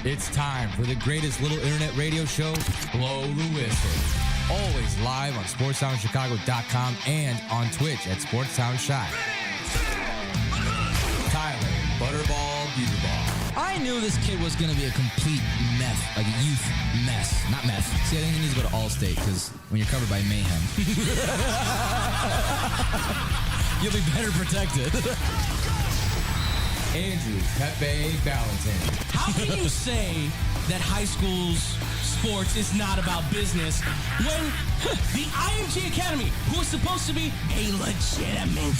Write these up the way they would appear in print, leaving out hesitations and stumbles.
It's time for the greatest little internet radio show, Blow the Whistle. Always live on SportsTownChicago.com and on Twitch at SportsTownChi. Tyler Butterball Buterball. I knew this kid was going to be a complete meth, like a youth mess. Not meth. See, I think he needs to go to Allstate because when you're covered by mayhem, you'll be better protected. Andrew Pepe Valentin. How can you say that high school's sports is not about business when the IMG Academy, who is supposed to be a legitimate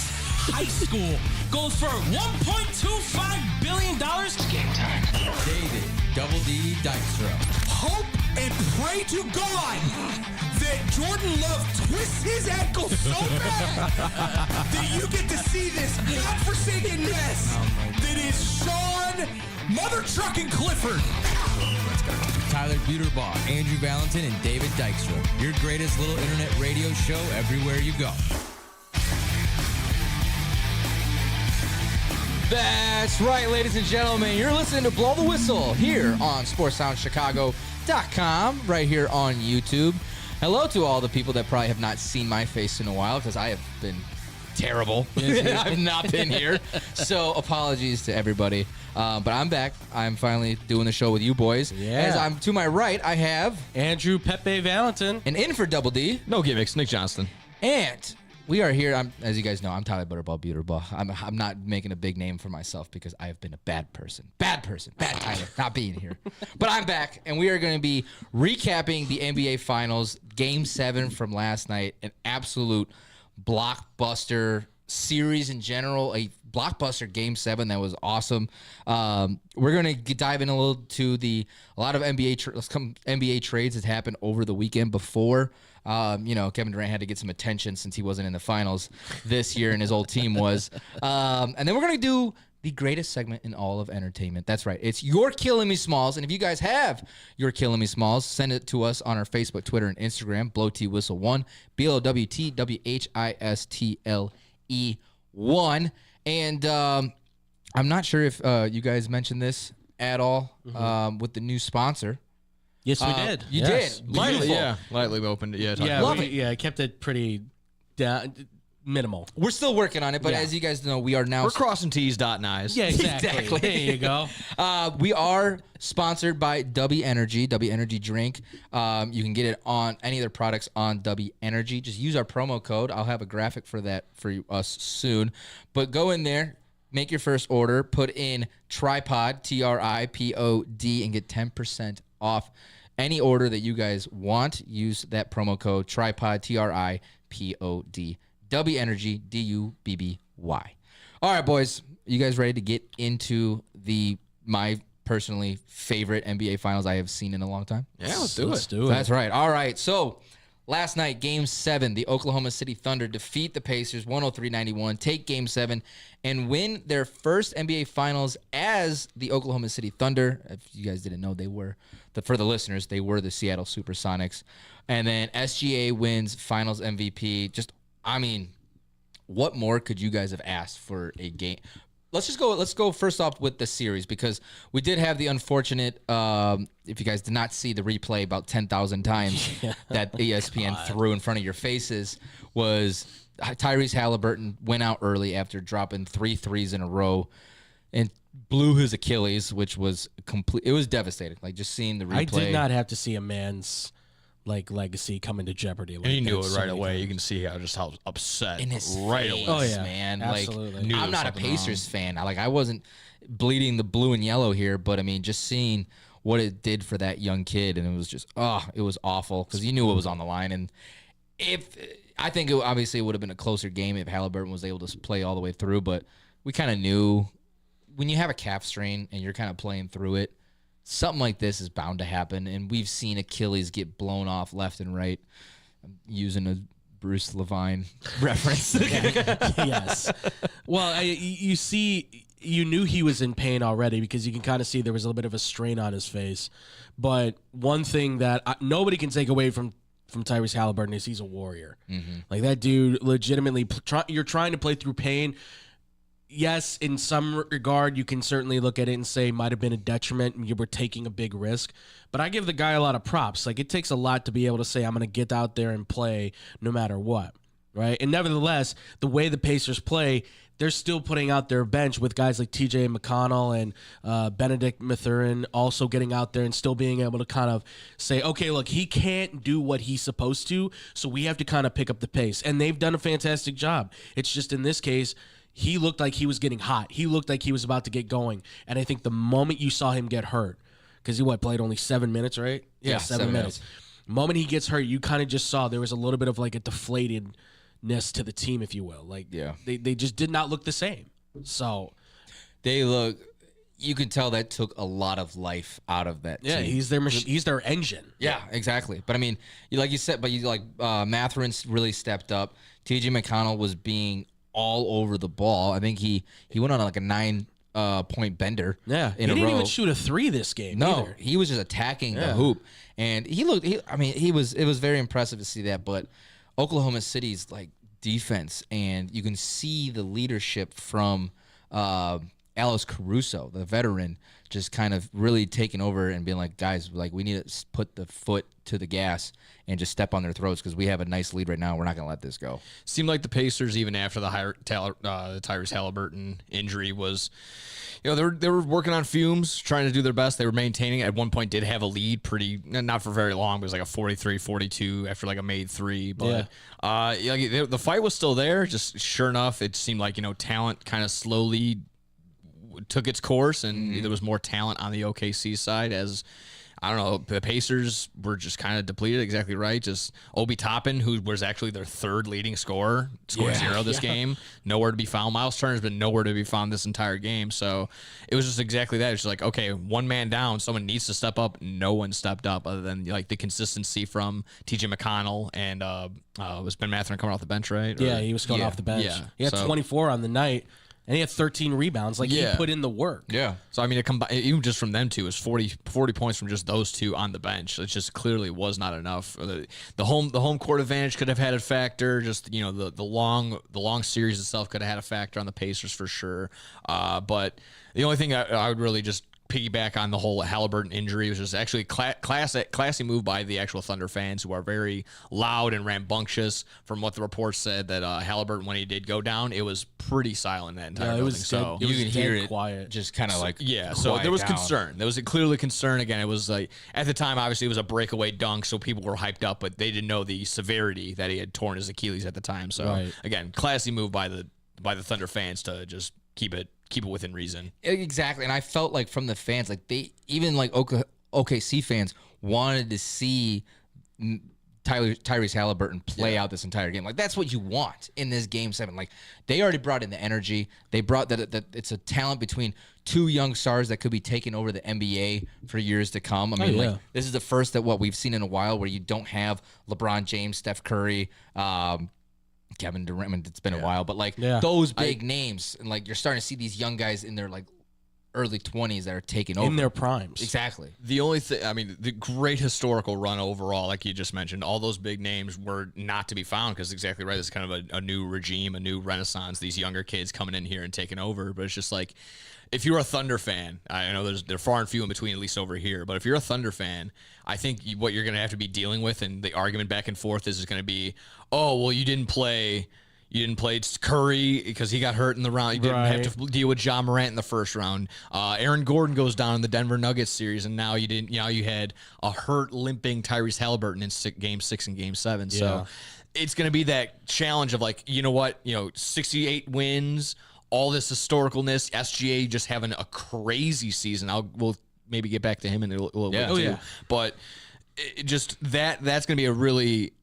high school, goes for $1.25 billion? Game time. David Double D Dykstra. Hope and pray to God that Jordan Love twists his ankle so bad that you get to see this godforsaken mess that is Sean Mother Truckin' Clifford. Tyler Buterball, Andrew Valentin, and David Dykstra. Your greatest little internet radio show everywhere you go. That's right, ladies and gentlemen. You're listening to Blow the Whistle here on SportsTownChicago.com, right here on YouTube. Hello to all the people that probably have not seen my face in a while because I have been terrible. I've not been here. So apologies to everybody. But I'm back. I'm finally doing the show with you boys. Yeah. As I'm to my right, I have Andrew Pepe Valentin. an in for Double D. No gimmicks, Nick Johnston. And we are here. As you guys know, I'm Tyler Butterball Buterball. I'm not making a big name for myself because I have been a bad person. Bad Tyler, not being here. But I'm back, and we are going to be recapping the NBA Finals, Game 7 from last night. An absolute blockbuster series in general, a blockbuster Game 7 that was awesome. We're going to dive in a little to a lot of NBA trades that happened over the weekend before. Kevin Durant had to get some attention since he wasn't in the finals this year and his old team was. And then we're going to do the greatest segment in all of entertainment. That's right. It's You're Killing Me Smalls. And if you guys have You're Killing Me Smalls, send it to us on our Facebook, Twitter, and Instagram. Blow T Whistle 1. BLOWTWHISTLE 1. And I'm not sure if you guys mentioned this at all with the new sponsor. Yes, we did. You Yes. did. Lightly, Beautiful. yeah. Lightly opened it. Yeah, Yeah, Love it. I kept it pretty minimal. We're still working on it, but Yeah. as you guys know, we are now. We're crossing T's, dotting I's. Yeah, exactly. Exactly. There you go. We are sponsored by W Energy drink. You can get it on any of their products on W Energy. Just use our promo code. I'll have a graphic for that for us soon. But go in there, make your first order, put in Tripod, TRIPOD, and get 10% off any order that you guys want. Use that promo code Tripod, TRIPOD. W Energy, DUBBY. All right, boys, you guys ready to get into my personally favorite NBA Finals I have seen in a long time? Yeah, let's do it. That's right. All right. So last night, Game 7, the Oklahoma City Thunder defeat the Pacers 103-91, take Game 7, and win their first NBA Finals as the Oklahoma City Thunder. If you guys didn't know, for the listeners, they were the Seattle Supersonics. And then SGA wins Finals MVP. What more could you guys have asked for a game? Let's go first off with the series, because we did have the unfortunate, if you guys did not see the replay about 10,000 times that ESPN threw in front of your faces, was Tyrese Halliburton went out early after dropping 3 threes in a row and blew his Achilles, which was it was devastating. Like, just seeing the replay. I did not have to see a man's legacy come into jeopardy. And he knew it right away. You can see how upset in his right face, away. Oh, yeah. man. Absolutely. Like, I'm not a Pacers fan. I wasn't bleeding the blue and yellow here, but just seeing what it did for that young kid, and it was just, it was awful because you knew it was on the line. And I think obviously it would have been a closer game if Halliburton was able to play all the way through, but we kind of knew when you have a calf strain and you're kind of playing through it, something like this is bound to happen, and we've seen Achilles get blown off left and right. I'm using a Bruce Levine reference. Yes. Well, you knew he was in pain already because you can kind of see there was a little bit of a strain on his face. But one thing that nobody can take away from Tyrese Halliburton is he's a warrior. Mm-hmm. Like, that dude legitimately, you're trying to play through pain. yes, in some regard, you can certainly look at it and say it might have been a detriment and you were taking a big risk. But I give the guy a lot of props. Like, it takes a lot to be able to say, I'm going to get out there and play no matter what, right? And nevertheless, the way the Pacers play, they're still putting out their bench with guys like TJ McConnell and Benedict Mathurin also getting out there and still being able to kind of say, okay, look, he can't do what he's supposed to, so we have to kind of pick up the pace. And they've done a fantastic job. It's just in this case, he looked like he was getting hot. He looked like he was about to get going. And I think the moment you saw him get hurt, because he played only 7 minutes, right? Yeah, 7 minutes. The moment he gets hurt, you kind of just saw there was a little bit of like a deflatedness to the team, if you will. Like, they just did not look the same. So you can tell that took a lot of life out of that team. He's their engine. Yeah, exactly. But I mean, like you said, Mathurin really stepped up. TJ McConnell was being all over the ball. I think he went on like a 9-point bender. Yeah, in a row. He didn't even shoot a 3 this game. No, either. he was just attacking the hoop, and it was very impressive to see that. But Oklahoma City's like defense, and you can see the leadership from Alex Caruso, the veteran, just kind of really taking over and being like, guys, like, we need to put the foot to the gas and just step on their throats because we have a nice lead right now. We're not going to let this go. Seemed like the Pacers, even after the Tyrese Halliburton injury, was, they were working on fumes, trying to do their best. They were maintaining. At one point, did have a lead, not for very long. It was like a 43-42 after like a made 3. But the fight was still there. Just sure enough, it seemed like talent kind of slowly took its course, and there was more talent on the OKC side as, I don't know, the Pacers were just kind of depleted. Exactly right. Just Obi Toppin, who was actually their 3rd leading scorer, scored 0 this game. Nowhere to be found. Miles Turner's been nowhere to be found this entire game. So it was just exactly that. It's just like, okay, one man down, someone needs to step up. No one stepped up other than like the consistency from TJ McConnell and was Ben Mathurin coming off the bench, right? Yeah, he was coming off the bench. Yeah. He had 24 on the night. And he had 13 rebounds. Like, he put in the work. Yeah. So, I mean, even just from them two, is 40 points from just those two on the bench. It just clearly was not enough. The home court advantage could have had a factor. Just, the long series itself could have had a factor on the Pacers for sure. But the only thing I would really just piggyback on the whole Halliburton injury was just actually classy move by the actual Thunder fans, who are very loud and rambunctious. From what the reports said, that Halliburton, when he did go down, it was pretty silent that entire building. So you can hear it quiet. just kind of like so there was down. concern. There was clearly concern. Again, it was like, at the time, obviously it was a breakaway dunk, so people were hyped up, but they didn't know the severity that he had torn his Achilles at the time. So again, classy move by the Thunder fans to just keep it within reason. Exactly. And I felt like from the fans, like they even like OKC fans wanted to see Tyrese Halliburton play out this entire game. Like, that's what you want in this Game 7. Like, they already brought in the energy. They brought that it's a talent between 2 young stars that could be taking over the NBA for years to come. I mean, like, this is the first that we've seen in a while where you don't have LeBron James, Steph Curry, Kevin Durant. I mean, it's been a while, but like those big names, and like you're starting to see these young guys in their like early 20s that are taking over in their primes. Exactly. The only thing, I mean, the great historical run overall, like you just mentioned, all those big names were not to be found because exactly right. It's kind of a new regime, a new renaissance. These younger kids coming in here and taking over, but it's just like, if you're a Thunder fan, I know they're far and few in between, at least over here. But if you're a Thunder fan, I think what you're going to have to be dealing with, and the argument back and forth is going to be, oh, well, you didn't play Curry because he got hurt in the round. You didn't have to deal with Ja Morant in the first round. Aaron Gordon goes down in the Denver Nuggets series, and now you had a hurt, limping Tyrese Halliburton in Game 6 and Game 7. So it's going to be that challenge of like, 68 wins. All this historicalness, SGA just having a crazy season. We'll maybe get back to him in a little bit too. But just that's going to be a really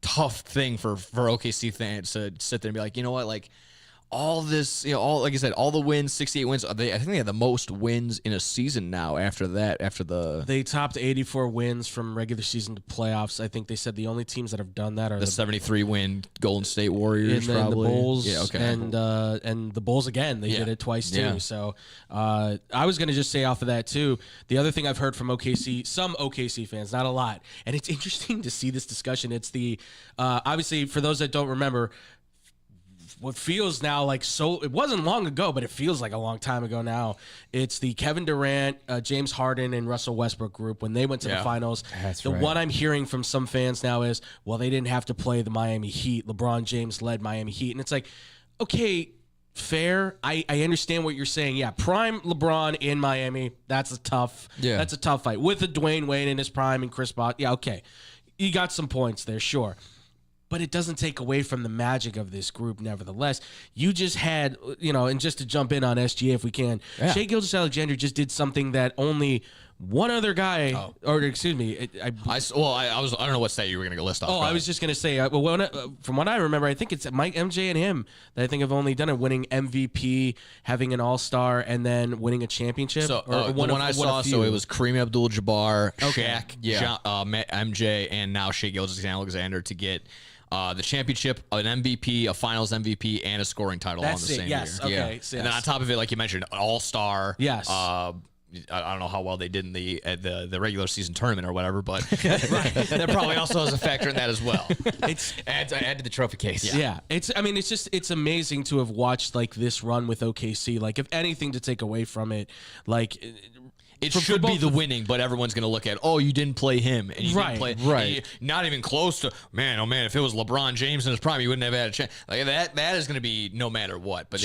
tough thing for OKC fans to sit there and be like, you know what, like all this, like I said, all the wins, 68 wins. I think they had the most wins in a season now after that. They topped 84 wins from regular season to playoffs. I think they said the only teams that have done that are the 73-win Golden State Warriors, and probably. The Bulls, and the Bulls again. They did it twice too. Yeah. So I was going to just say off of that too. The other thing I've heard from OKC, some OKC fans, not a lot, and it's interesting to see this discussion. It's the obviously for those that don't remember, what feels now like it wasn't long ago, but it feels like a long time ago now. It's the Kevin Durant, James Harden, and Russell Westbrook group when they went to the finals. That's right. right. What I'm hearing from some fans now is, well, they didn't have to play the Miami Heat. LeBron James led Miami Heat. And it's like, okay, fair. I understand what you're saying. Yeah, prime LeBron in Miami. That's a tough fight. With the Dwayne Wade in his prime and Chris Bosh. Yeah, okay. You got some points there, sure. But it doesn't take away from the magic of this group, nevertheless. You just had, and just to jump in on SGA if we can, Shai Gilgeous-Alexander just did something that only one other guy, or excuse me, I don't know what stat you were going to list off. I was just going to say, from what I remember, I think it's Mike, MJ, and him that I think have only done it, winning MVP, having an All-Star, and then winning a championship. So it was Kareem Abdul-Jabbar, Shaq, MJ, and now Shai Gilgeous-Alexander to get the championship, an MVP, a Finals MVP, and a scoring title on the same year. Okay. Yeah. Yes. And then on top of it, like you mentioned, an All-Star. Yes. I don't know how well they did in the regular season tournament or whatever, but that probably also has a factor in that as well. It's add to the trophy case. Yeah. It's amazing to have watched like this run with OKC. Like, if anything to take away from it, like it should be the winning, but everyone's going to look at, you didn't play him, and you didn't play, right? Not even close to, man. Oh man, if it was LeBron James in his prime, he wouldn't have had a chance. Like that is going to be no matter what. But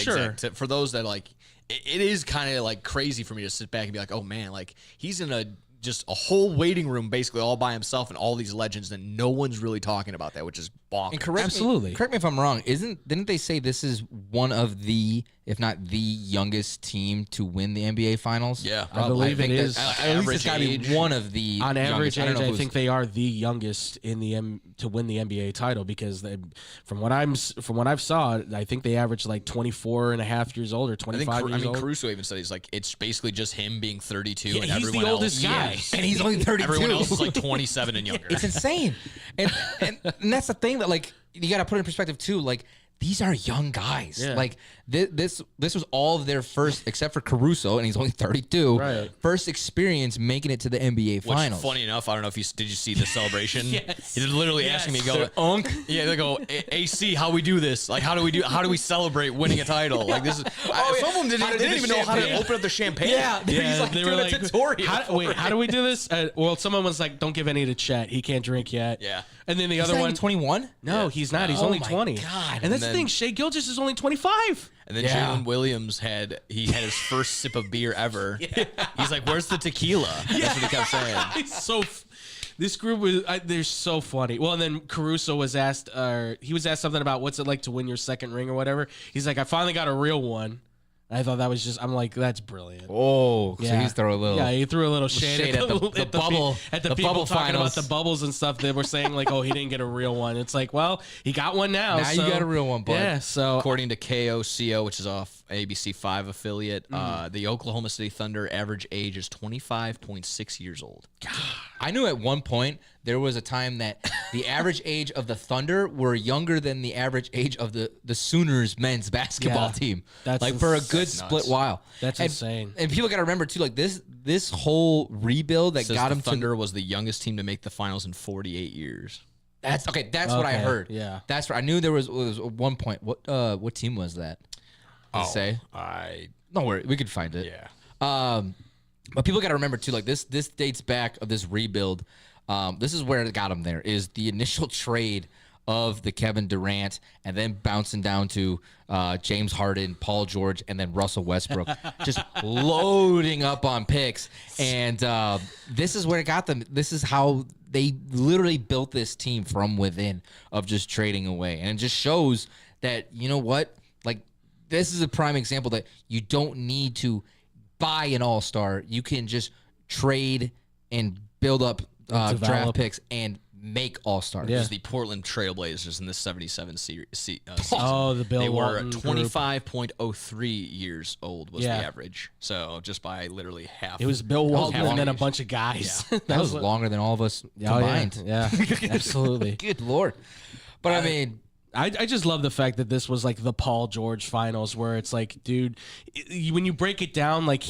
for those that like. It is kind of like crazy for me to sit back and be like, oh man, like he's in just a whole waiting room basically all by himself and all these legends that no one's really talking about that, which is bonkers. And correct me if I'm wrong. Didn't they say this is one of the, if not the youngest team to win the NBA Finals? Yeah, I believe it is. At least it's got to be one of the on average youngest. age. I think they are the youngest in the to win the NBA title because from what I've saw, I think they average like 24 and a half years old or 25 years old. Caruso even said he's like it's basically just him being 32 and he's everyone the oldest else, guy, and he's only 32. Everyone else is like 27 and younger. It's insane, and that's the thing that like you got to put in perspective too. Like these are young guys. Yeah. Like this was all of their first, except for Caruso, and he's only 32. Right. First experience making it to the NBA Finals. Funny enough, I don't know if did you see the celebration? Yes. He's literally asking me, go, yeah, they go, AC, how we do this? Like, how do we celebrate winning a title? Like this is. Some of them didn't even know how to open up the champagne. Yeah, he's like, they doing were a like, tutorial. how do we do this? Well, someone was like, don't give any to Chet. He can't drink yet. Yeah. And then the He's other not one, even 21. No, he's not. He's Oh only my 20. God. And that's the then- thing. Shai Gilgeous is only 25. And then Yeah. Jalen Williams had his first sip of beer ever. He's like, "Where's the tequila?" That's what he kept saying. It's this group was they're so funny. Well, and then Caruso was asked, he was asked something about what's it like to win your second ring or whatever. He's like, I finally got a real one. I thought that was just. I'm like, that's brilliant. Oh, so he's throwing a little. Yeah, he threw a little shade at the bubble, at the the people bubble talking finals. about the bubbles and stuff. They were saying like, oh, he didn't get a real one. It's like, well, he got one now. Now you got a real one, bud. Yeah. So According to KOCO, which is off ABC5 affiliate, the Oklahoma City Thunder average age is 25.6 years old. I knew at one point there was a time that the average age of the Thunder were younger than the average age of the Sooners men's basketball Yeah. team. That's like for a ins- good that's split nuts. while. That's And- insane. And people got to remember too, like this whole rebuild that Says got the him Thunder was the youngest team to make the finals in 48 years. That's okay. That's what I Okay, heard. yeah. that's what I knew. There was one point. What team was that? Does it say? Don't worry, we could find it. Yeah. But people got to remember too, like this dates back of this rebuild. This is where it got him there, is the initial trade of the Kevin Durant and then bouncing down to James Harden, Paul George, and then Russell Westbrook, just loading up on picks. And this is where it got them. This is how they literally built this team from within of just trading away. And it just shows that, you know what? Like, this is a prime example that you don't need to buy an all-star. You can just trade and build up draft Develop. picks and make all-stars. Yeah. It was the Portland Trailblazers in the 77 season. Oh, the Bill They were Walton group. 25.03 years old was Yeah. the average. So just by literally half. It was Bill Walton half and then a age. bunch of guys. That was longer than all of us combined. Yeah, absolutely. Good Lord. But I mean, I just love the fact that this was like the Paul George finals, where it's like, dude, when you break it down, like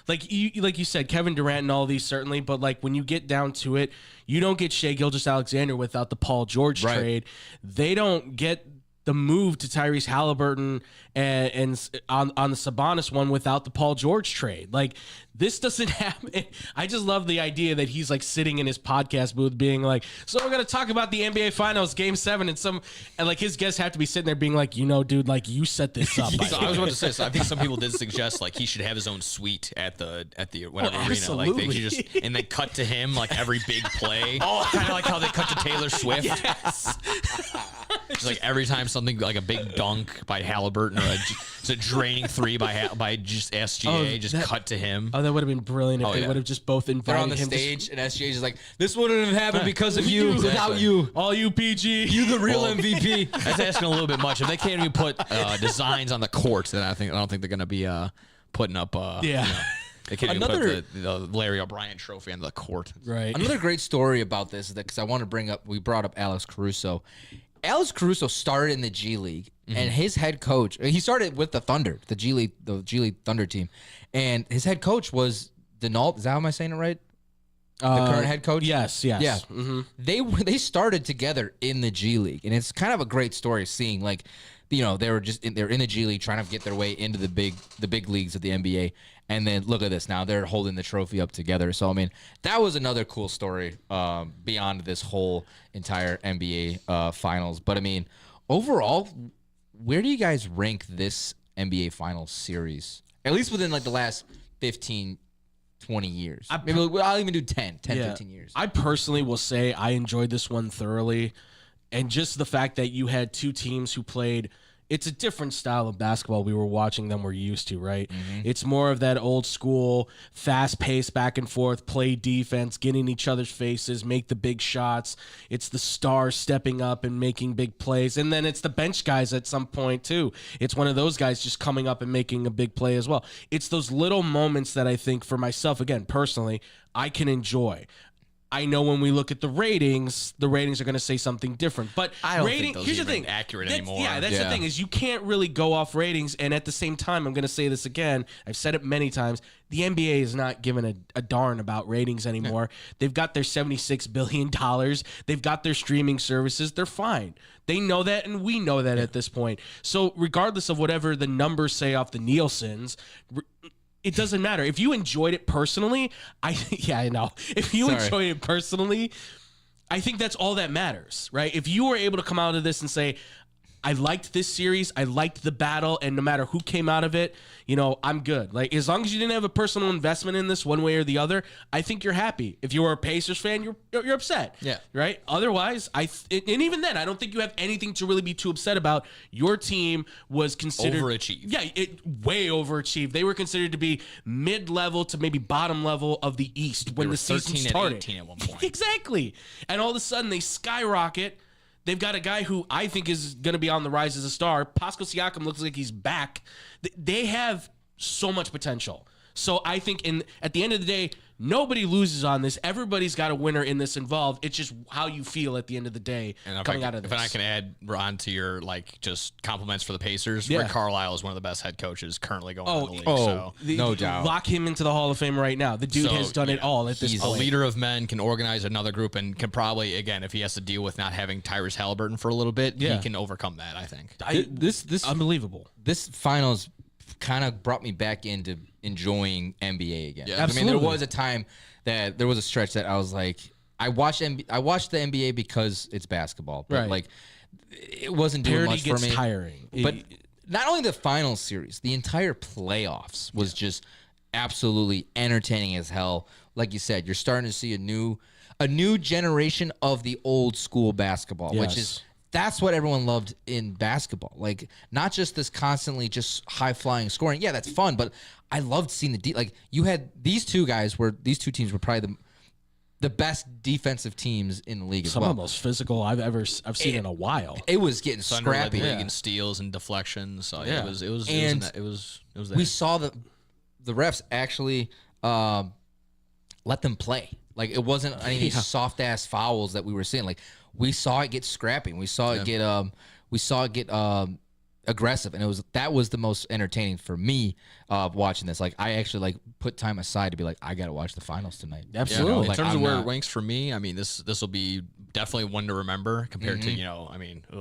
like you said, Kevin Durant and all these certainly, but like when you get down to it, you don't get Shai Gilgeous-Alexander without the Paul George Right. trade. They don't get the move to Tyrese Halliburton and on the Sabonis one without the Paul George trade. Like, this doesn't happen. I just love the idea that he's like sitting in his podcast booth being like, so we're going to talk about the NBA Finals Game 7 and like his guests have to be sitting there being like, dude, like you set this up. So I was about to say, so I think some people did suggest like he should have his own suite at the whatever arena. Like they should just, and they cut to him like every big play. Kind of like how they cut to Taylor Swift. Yes. Just like every time something like a big dunk by Halliburton or it's a draining three by just SGA, cut to him. Oh, that would have been brilliant if they would have just both invited They're on the him stage, and SGA's just like, this wouldn't have happened because of you, without you. All you PG. You the real MVP. That's asking a little bit much. If they can't even put designs on the court, then I don't think they're gonna be putting up. They can't even put the Larry O'Brien trophy on the court. Right. Another great story about this is that because I want to bring up, we brought up Alex Caruso. Alex Caruso started in the G League, and his head coach, he started with the Thunder, the G League Thunder team, and his head coach was Denault. Is that how am I saying it right? The current head coach? Yes. Yeah. Mm-hmm. They started together in the G League, and it's kind of a great story seeing like, they're in the G League trying to get their way into the big leagues of the NBA, and then look at this now, they're holding the trophy up together. So I mean, that was another cool story beyond this whole entire NBA finals. But I mean, overall, where do you guys rank this NBA Finals series? At least within like the last 15, 20 years. Maybe I'll even do 10, 15 years. I personally will say I enjoyed this one thoroughly. And just the fact that you had two teams who played, it's a different style of basketball we were watching than we're used to, right? Mm-hmm. It's more of that old school, fast-paced back and forth, play defense, get in each other's faces, make the big shots. It's the stars stepping up and making big plays. And then it's the bench guys at some point, too. It's one of those guys just coming up and making a big play as well. It's those little moments that I think for myself, again, personally, I can enjoy. I know when we look at the ratings are going to say something different. But I don't think those here's the are thing. accurate That's, anymore. Yeah, that's the thing is you can't really go off ratings. And at the same time, I'm going to say this again. I've said it many times. The NBA is not giving a darn about ratings anymore. They've got their $76 billion. They've got their streaming services. They're fine. They know that, and we know that at this point. So regardless of whatever the numbers say off the Nielsen's, it doesn't matter. If you enjoyed it personally, I know. If you enjoyed it personally, I think that's all that matters, right? If you were able to come out of this and say, I liked this series, I liked the battle, and no matter who came out of it, I'm good. Like, as long as you didn't have a personal investment in this one way or the other, I think you're happy. If you were a Pacers fan, you're upset. Yeah. Right? Otherwise, and even then, I don't think you have anything to really be too upset about. Your team was considered overachieved. Yeah, way overachieved. They were considered to be mid-level to maybe bottom level of the East when the season started. 18 at one point. Exactly. And all of a sudden, they skyrocket. They've got a guy who I think is going to be on the rise as a star. Pascal Siakam looks like he's back. They have so much potential. So I think at the end of the day, nobody loses on this. Everybody's got a winner in this involved. It's just how you feel at the end of the day coming out of this. If I can add, Ron, to your just compliments for the Pacers, Rick Carlisle is one of the best head coaches currently going in the league. So. No doubt. Lock him into the Hall of Fame right now. The dude has done it all at this He's point. a leader of men, can organize another group, and can probably, again, if he has to deal with not having Tyrese Halliburton for a little bit, he can overcome that, I think. This Unbelievable. This finals kind of brought me back into enjoying NBA again. Yeah, I mean, absolutely. there was a time that there was a stretch that I was like, I watched the NBA because it's basketball, but Right. like it wasn't doing Parody much gets for me. tiring. But not only the finals series, the entire playoffs was just absolutely entertaining as hell. Like you said, you're starting to see a new generation of the old school basketball, which is. That's what everyone loved in basketball. Like, not just this constantly just high-flying scoring. Yeah, that's fun, but I loved seeing like, you had these two teams were probably the best defensive teams in the league as well. Some of the most physical I've seen in a while. It was getting Thunder led scrappy. the league in steals and deflections. So Yeah. it was there. We saw the refs actually let them play. Like, it wasn't any soft-ass fouls that we were seeing. Like, we saw it get scrappy. We saw it get aggressive, and that was the most entertaining for me watching this. Like, I actually put time aside to be like, I got to watch the finals tonight. Absolutely. In terms of where it ranks for me, I mean, this will be definitely one to remember compared to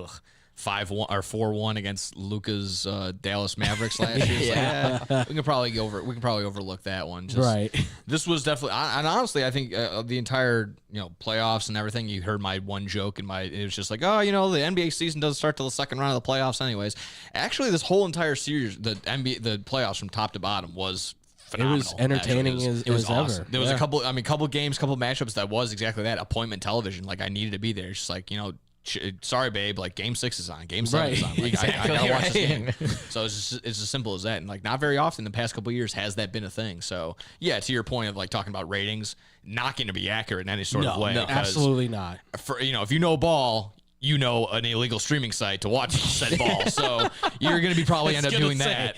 5-1 or 4-1 against Luka's Dallas Mavericks last year. Yeah, we can probably overlook that one. Right. This was definitely, and honestly, I think the entire playoffs and everything. You heard my one joke it was just like, the NBA season doesn't start till the second round of the playoffs, anyways. Actually, this whole entire series, the playoffs from top to bottom was phenomenal. It was entertaining it was as awesome. ever. There was a couple games, couple matchups that was exactly that, appointment television. Like I needed to be there. It's just like sorry, babe. Like Game 6 is on. Game 7 is on. Like, I gotta watch this game. So it's as simple as that. And like not very often in the past couple of years has that been a thing. So yeah, to your point of like talking about ratings, not going to be accurate in any sort of way. No, absolutely not. For if you know ball, an illegal streaming site to watch said ball. So you're going to be probably end up doing that.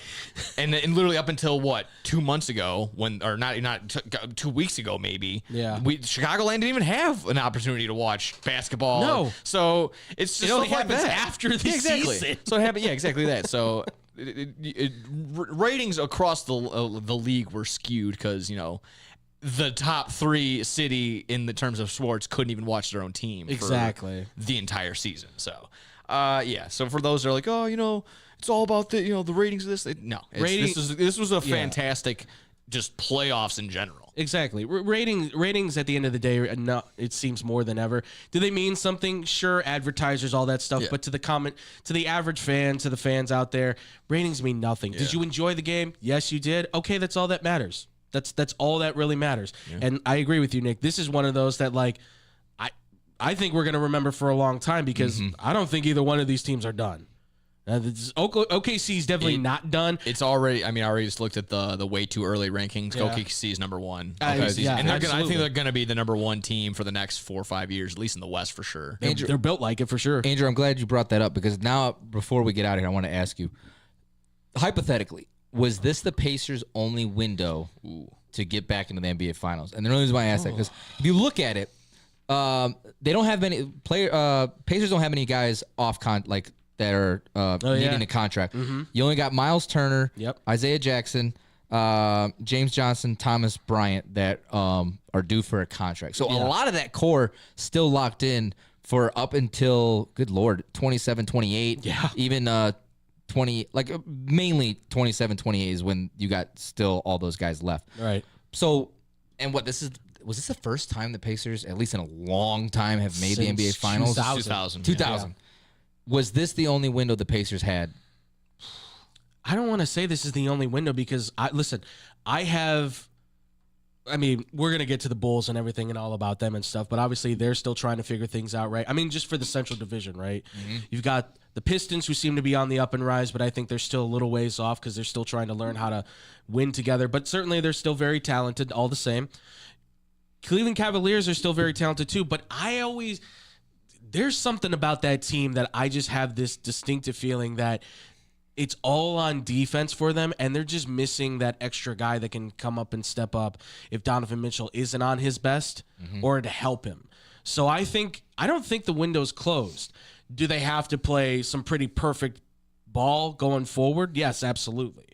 And literally up until 2 months ago, 2 weeks ago maybe. Yeah. Chicagoland didn't even have an opportunity to watch basketball. No. So it's just It only stuff like happens that. after the exactly. season. So it happened. Yeah, exactly that. So ratings across the league were skewed because the top 3 city in the terms of sports couldn't even watch their own team Exactly. for the entire season. So, So for those that are like, it's all about the the ratings of this. This was a fantastic, just playoffs in general. Exactly. Ratings at the end of the day, it seems more than ever. Do they mean something? Sure, advertisers, all that stuff. Yeah. But to the average fan, to the fans out there, ratings mean nothing. Did you enjoy the game? Yes, you did. Okay, that's all that matters. That's all that really matters. Yeah. And I agree with you, Nick. This is one of those that I think we're going to remember for a long time because I don't think either one of these teams are done. OKC is definitely not done. It's already. I already just looked at the way too early rankings. Yeah. OKC is number 1. And I think they're going to be the number 1 team for the next 4 or 5 years, at least in the West for sure. They're built like it for sure. Andrew, I'm glad you brought that up because now before we get out of here, I want to ask you, hypothetically, was this the Pacers' only window to get back into the NBA Finals? And the only reason why I ask that because if you look at it, they don't have many Pacers don't have many guys that are needing a contract. Mm-hmm. You only got Miles Turner, Isaiah Jackson, James Johnson, Thomas Bryant that are due for a contract. So a lot of that core still locked in for up until, good Lord, 27, 28. Yeah. Even 20, mainly 27, 28 is when you got still all those guys left. Right. So, and was this the first time the Pacers, at least in a long time, have made the NBA Finals? 2000. Yeah. Was this the only window the Pacers had? I don't want to say this is the only window because, we're going to get to the Bulls and everything and all about them and stuff, but obviously they're still trying to figure things out, right? Just for the Central Division, right? Mm-hmm. You've got the Pistons who seem to be on the up and rise, but I think they're still a little ways off because they're still trying to learn how to win together, but certainly they're still very talented all the same. Cleveland Cavaliers are still very talented too, but there's something about that team that I just have this distinctive feeling that it's all on defense for them, and they're just missing that extra guy that can come up and step up if Donovan Mitchell isn't on his best or to help him. So I don't think the window's closed. Do they have to play some pretty perfect ball going forward? Yes, absolutely.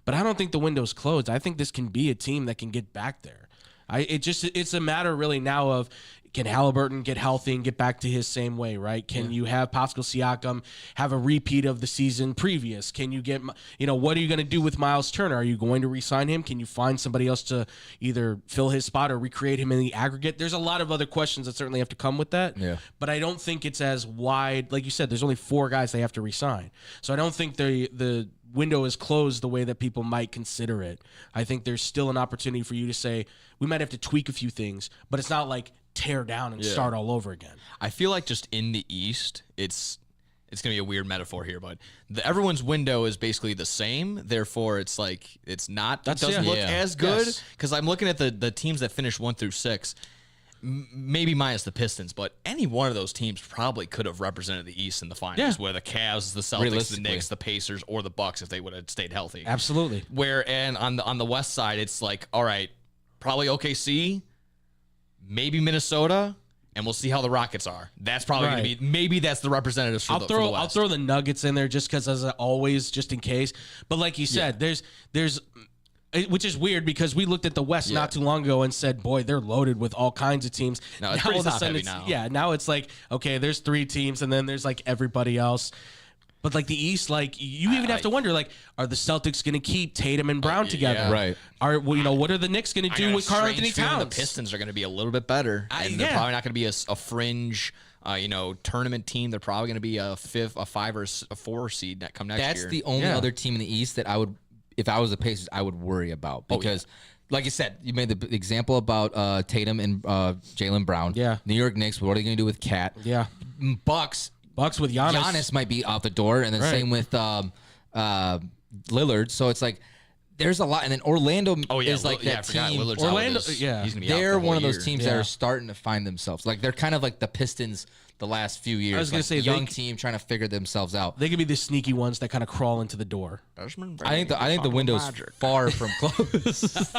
But I don't think the window's closed. I think this can be a team that can get back there. It's a matter really now of, can Halliburton get healthy and get back to his same way, right? Can you have Pascal Siakam have a repeat of the season previous? Can you get, what are you going to do with Miles Turner? Are you going to re-sign him? Can you find somebody else to either fill his spot or recreate him in the aggregate? There's a lot of other questions that certainly have to come with that. Yeah. But I don't think it's as wide. Like you said, there's only 4 guys they have to re-sign. So I don't think the window is closed the way that people might consider it. I think there's still an opportunity for you to say, we might have to tweak a few things, but it's not like tear down and start all over again. I feel like just in the East, it's going to be a weird metaphor here, but everyone's window is basically the same. Therefore, it's like it doesn't look as good because I'm looking at the teams that finished 1 through 6, maybe minus the Pistons, but any one of those teams probably could have represented the East in the finals, where the Cavs, the Celtics, the Knicks, the Pacers, or the Bucks if they would have stayed healthy. Absolutely. And on the West side, it's like, all right, probably OKC, maybe Minnesota, and we'll see how the Rockets are. That's probably going to be, maybe that's the representatives for the West. I'll throw the Nuggets in there just because, as always, just in case. But like you said, there's which is weird because we looked at the West not too long ago and said, boy, they're loaded with all kinds of teams. No, it's now pretty all of a top sudden heavy now. Yeah, now it's like, okay, there's 3 teams and then there's like everybody else. But like the East, like you even have to wonder, like, are the Celtics going to keep Tatum and Brown together? yeah. Right. Are what are the Knicks going to do with Karl Anthony Towns? The Pistons are going to be a little bit better, and they're yeah. probably not going to be a fringe, tournament team. They're probably going to be a 5 or a 4 seed that come next year. That's the only other team in the East that I would, if I was the Pacers, I would worry about because. Like you said, you made the example about Tatum and Jaylen Brown. Yeah. New York Knicks, what are they going to do with Cat? Yeah. Bucks with Giannis. Giannis might be out the door, and then Right. same with Lillard. So it's like there's a lot, and then Orlando is like I that forgot team. Lillard's Orlando- out with yeah. he's gonna be out They're the whole one of year. those teams Yeah. that are starting to find themselves. Like they're kind of like the Pistons the last few years. I was gonna like say, young they- team trying to figure themselves out. They could be the sneaky ones that kind of crawl into the door. I think the window's far from closed.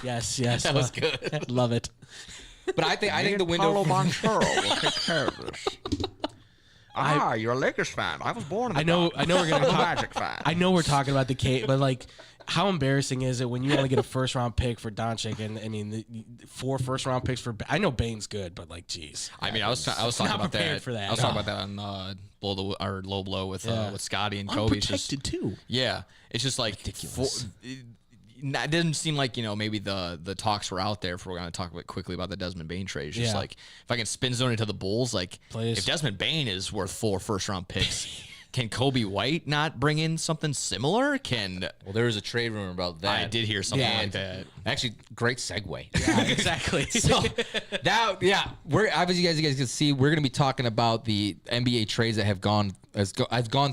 Yes. That was good. Love it. But I think the window. will take care of this. You're a Lakers fan. I was born in I know we're gonna talk. Magic fan. I know we're talking about the Kate, but like, how embarrassing is it when you only get a first-round pick for Doncic, and I mean, 4 first-round picks for? I know Bane's good, but like, geez. I mean, I was talking about prepared that. for that. I was talking about that on Low Blow with Scotty and Kobe. It's just, Unprotected too. yeah, it's just like it didn't seem like maybe the talks were out there. If we're going to talk quickly about the Desmond Bane trade, it's just Yeah. like if I can spin zone into the Bulls, like Please. if Desmond Bane is worth 4 first-round picks. Can Kobe White not bring in something similar? Well, there was a trade rumor about that. I did hear something like that. Actually, great segue. Yeah, exactly. So now, we're obviously, as you guys can see, we're going to be talking about the NBA trades that have gone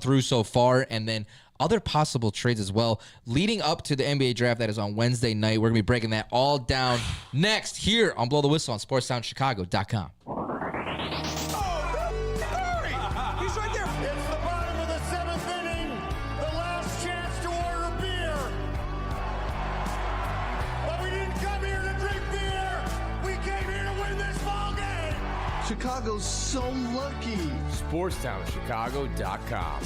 through so far, and then other possible trades as well, leading up to the NBA draft that is on Wednesday night. We're going to be breaking that all down next here on Blow the Whistle on SportsTownChicago.com. He's right there. It's the bottom of the 7th inning. The last chance to order beer. But we didn't come here to drink beer. We came here to win this ball game. Chicago's so lucky. SportsTownChicago.com.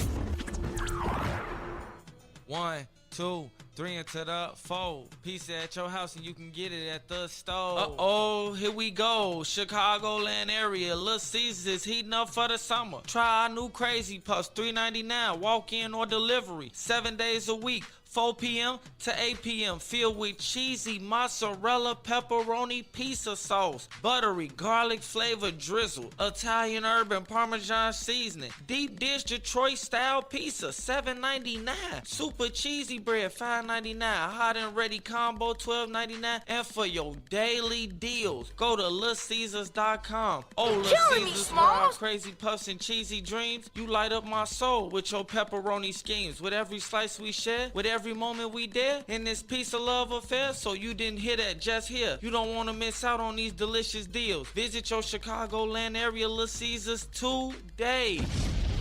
1, 2, 3 into the 4. Pizza at your house and you can get it at the store. Uh-oh, here we go. Chicagoland area. Little Caesars is heating up for the summer. Try our new Crazy Puffs, $3.99. Walk in or delivery. 7 days a week. 4 p.m. to 8 p.m. filled with cheesy mozzarella pepperoni pizza sauce, buttery garlic flavored drizzle, Italian herb and Parmesan seasoning, deep dish Detroit style pizza $7.99, super cheesy bread $5.99, hot and ready combo $12.99, and for your daily deals, go to LitCaesars.com. Oh, Little Caesars, where our crazy puffs and cheesy dreams, you light up my soul with your pepperoni schemes. With every slice we share, with every moment we dare in this piece of love affair. So you didn't hear that just here. You don't want to miss out on these delicious deals. Visit your Chicagoland area Little Caesars today.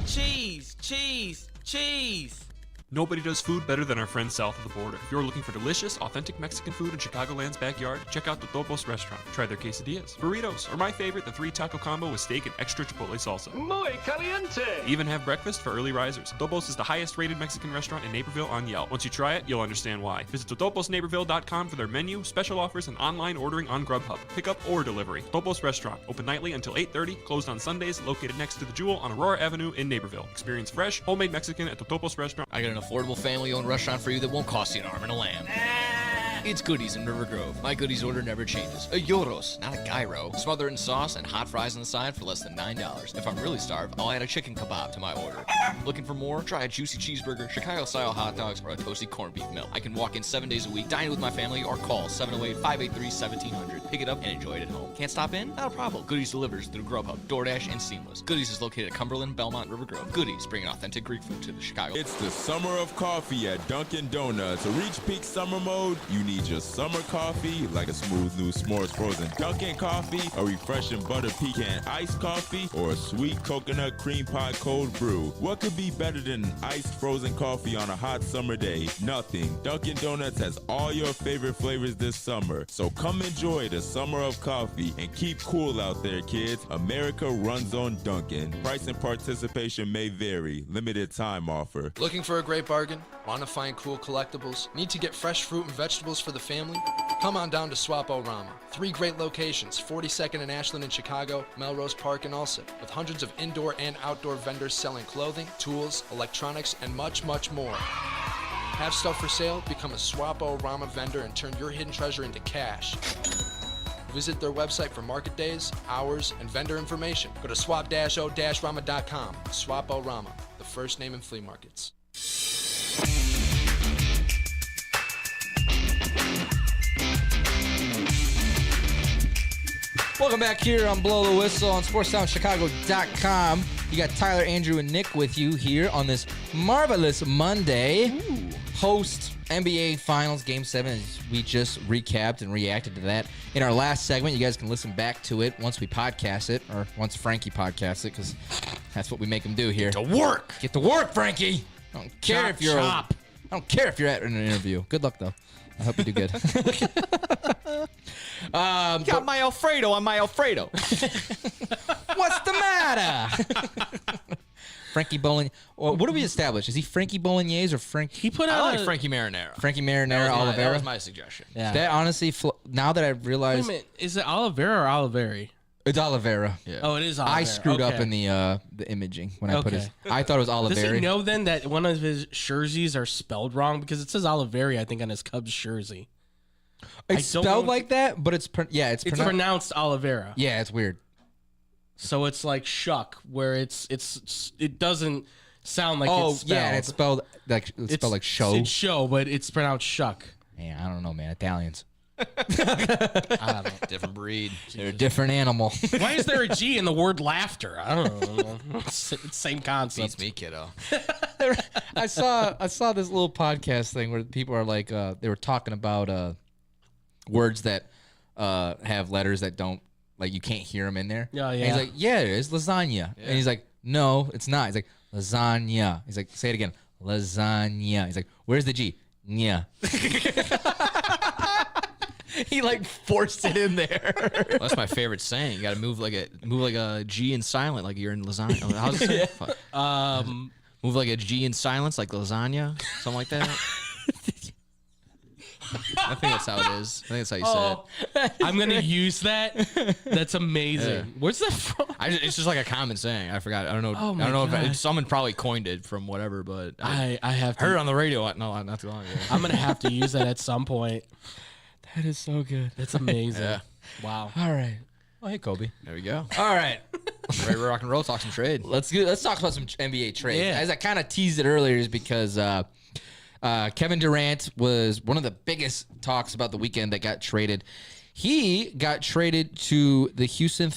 Cheese, cheese, cheese. Nobody does food better than our friends south of the border. If you're looking for delicious, authentic Mexican food in Chicagoland's backyard, check out the Totopos restaurant. Try their quesadillas, burritos, or my favorite, the 3-taco combo with steak and extra chipotle salsa. Muy caliente. Even have breakfast for early risers. Totopos is the highest rated Mexican restaurant in Naperville on Yelp. Once you try it, you'll understand why. Visit totoposnaperville.com for their menu, special offers, and online ordering on Grubhub. Pickup or delivery. Totopos restaurant, open nightly until 8:30, closed on Sundays, located next to the Jewel on Aurora Avenue in Naperville. Experience fresh, homemade Mexican at Totopos restaurant. I got an affordable family-owned restaurant for you that won't cost you an arm and a lamb. It's Goodies in River Grove. My Goodies order never changes. A gyros, not a gyro. Smother it in sauce and hot fries on the side for less than $9. If I'm really starved, I'll add a chicken kebab to my order. Looking for more? Try a juicy cheeseburger, Chicago-style hot dogs, or a toasty corned beef meal. I can walk in 7 days a week, dine with my family, or call 708-583-1700. Pick it up and enjoy it at home. Can't stop in? Not a problem. Goodies delivers through Grubhub, DoorDash, and Seamless. Goodies is located at Cumberland, Belmont, River Grove. Goodies bringing authentic Greek food to the Chicago. It's the summer of coffee at Dunkin' Donuts. To reach peak summer mode, you need your summer coffee, like a smooth new s'mores frozen Dunkin' coffee, a refreshing butter pecan iced coffee, or a sweet coconut cream pie cold brew. What could be better than iced frozen coffee on a hot summer day? Nothing. Dunkin' Donuts has all your favorite flavors this summer. So come enjoy the summer of coffee and keep cool out there, kids. America runs on Dunkin'. Price and participation may vary. Limited time offer. Looking for a great bargain? Want to find cool collectibles? Need to get fresh fruit and vegetables for the family? Come on down to Swap-O-Rama. 3 great locations, 42nd and Ashland in Chicago, Melrose Park in Ulsa, with hundreds of indoor and outdoor vendors selling clothing, tools, electronics, and much, much more. Have stuff for sale? Become a Swap-O-Rama vendor and turn your hidden treasure into cash. Visit their website for market days, hours, and vendor information. Go to swap-o-rama.com. Swap-O-Rama, the first name in flea markets. Welcome back here on Blow the Whistle on SportsTownChicago.com. You got Tyler, Andrew, and Nick with you here on this marvelous Monday. Post NBA Finals Game 7, as we just recapped and reacted to that in our last segment. You guys can listen back to it once we podcast it, or once Frankie podcasts it, because that's what we make him do here. Get to work! Get to work, Frankie! I don't care if you're I don't care if you're at an interview. Good luck, though. I hope you do good. Got my Alfredo on my Alfredo. What's the matter? Frankie Bolognese. What do we establish? Is he Frankie Bolognese or Frank? He put I out like Frankie Marinara. Frankie Marinara, That Oliveira. was my suggestion. Yeah. That honestly, now that I Wait a realized minute. Is it Oliveira or Oliveri? it's Oliveira. Yeah. Oh, it is Oliveira. I screwed up Okay. in the imaging when I put Okay. his. I thought it was Does Oliveira. he know then that one of his jerseys are spelled wrong? Because it says Oliveri, I think, on his Cubs jersey. It's I don't spelled know- like that, but it's It's pronounced Oliveira. Yeah, it's weird. So it's like Shuck, where it doesn't sound like Oh it's spelled. yeah, and it's spelled like show. It's show, but it's pronounced Shuck. Man, I don't know, man. Italians, Different breed. they're a different animal. Why is there a G in the word laughter? I don't know. It's same concept. Beats me, kiddo. I saw this little podcast thing where people are like they were talking about words that have letters that don't, like, you can't hear them in there. Yeah, And yeah. he's like, yeah, it is lasagna. And he's like, no, it's not. He's like, lasagna. He's like, say it again, lasagna. He's like, where's the G? Nya. He like forced it in there. Well, that's my favorite saying. You got to move like a G in silent, like you're in lasagna. How's it say? Fuck. Move like a G in silence, like lasagna, something like that. I think that's how it is. I think that's how you say it. I'm gonna use that. That's amazing. Yeah. Where's that from? It's just like a common saying. I forgot. I don't know. Oh my I don't know God. if someone probably coined it from whatever, but I have to, heard it on the radio. No, not too long ago. I'm gonna have to use that at some point. That is so good. That's amazing. Yeah. Wow. All right. Oh, hey, Kobe. There we go. All right. Ready to rock and roll. Talk some trade. Let's talk about some NBA trades. Yeah. As I kind of teased it earlier, is because Kevin Durant was one of the biggest talks about the weekend that got traded. He got traded to the Houston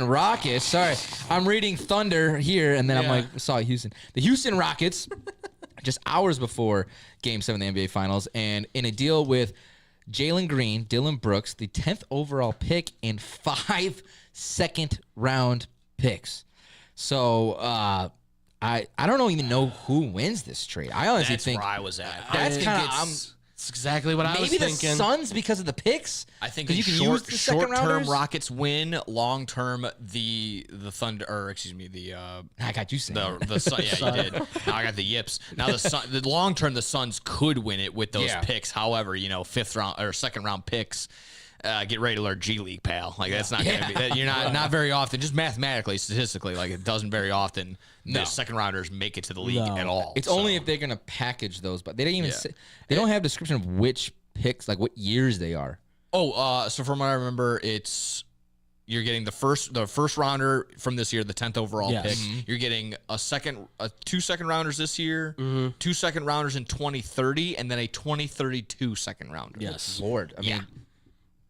Rockets. Sorry, I'm reading Thunder here, and then I'm like, sorry, Houston. The Houston Rockets, just hours before Game 7 of the NBA Finals, and in a deal with Jalen Green, Dylan Brooks, the 10th overall pick, and 5 second-round picks. So I don't even know who wins this trade. I honestly That's think where I was at. that's kind of It's exactly what I was maybe the thinking. Suns because of the picks. I think 'Cause you can use the second short-term rounders. Rockets win, long-term the Thunder, or excuse me, I got you saying the Sun. Yeah, you did. Now I got the yips. Now the long-term, the Suns could win it with those picks. However, fifth round or second round picks. Get ready to learn G League, pal. Like that's not gonna be. You're not very often. Just mathematically, statistically, like it doesn't very often. The second rounders make it to the league at all. It's only if they're gonna package those, but they didn't even say, they don't have a description of which picks, like what years they are. So from what I remember, you're getting the first rounder from this year, the 10th overall pick. Mm-hmm. You're getting two second rounders this year, 2 second rounders in 2030, and then a 2032 second rounder. Yes. Lord, I mean,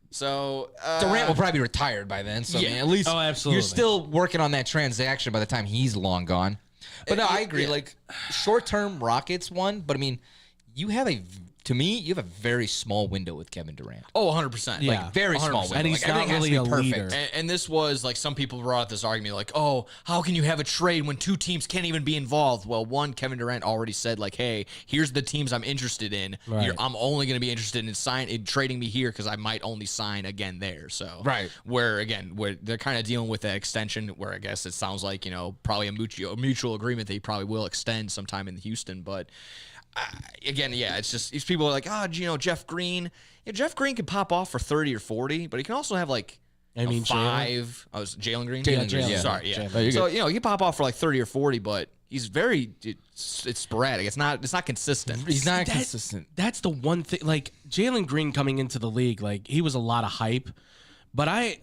So Durant will probably be retired by then. So I mean, at least absolutely. you're still working on that transaction by the time he's long gone. But no, I agree. Like short-term Rockets won, but I mean, you have a to me, you have a very small window with Kevin Durant. Oh, 100%. Yeah. Like, very small 100%. window. And he's Like, not everything has to really be a perfect. leader. And this was like some people brought up this argument like, oh, how can you have a trade when two teams can't even be involved? Well, one, Kevin Durant already said like, hey, here's the teams I'm interested in. Right. I'm only going to be interested in trading me here because I might only sign again there. So Right. where they're kind of dealing with that extension where I guess it sounds like, probably a mutual agreement that he probably will extend sometime in Houston. But again, yeah, it's just these people are like, Jeff Green. Yeah, Jeff Green can pop off for 30 or 40, but he can also have like five. I was Jalen Green. Jalen Green. Yeah. Sorry, yeah. Oh, you're So good. he can pop off for like 30 or 40, but he's it's sporadic. It's not consistent. He's not consistent. That's the one thing. Like Jalen Green coming into the league, like he was a lot of hype, but I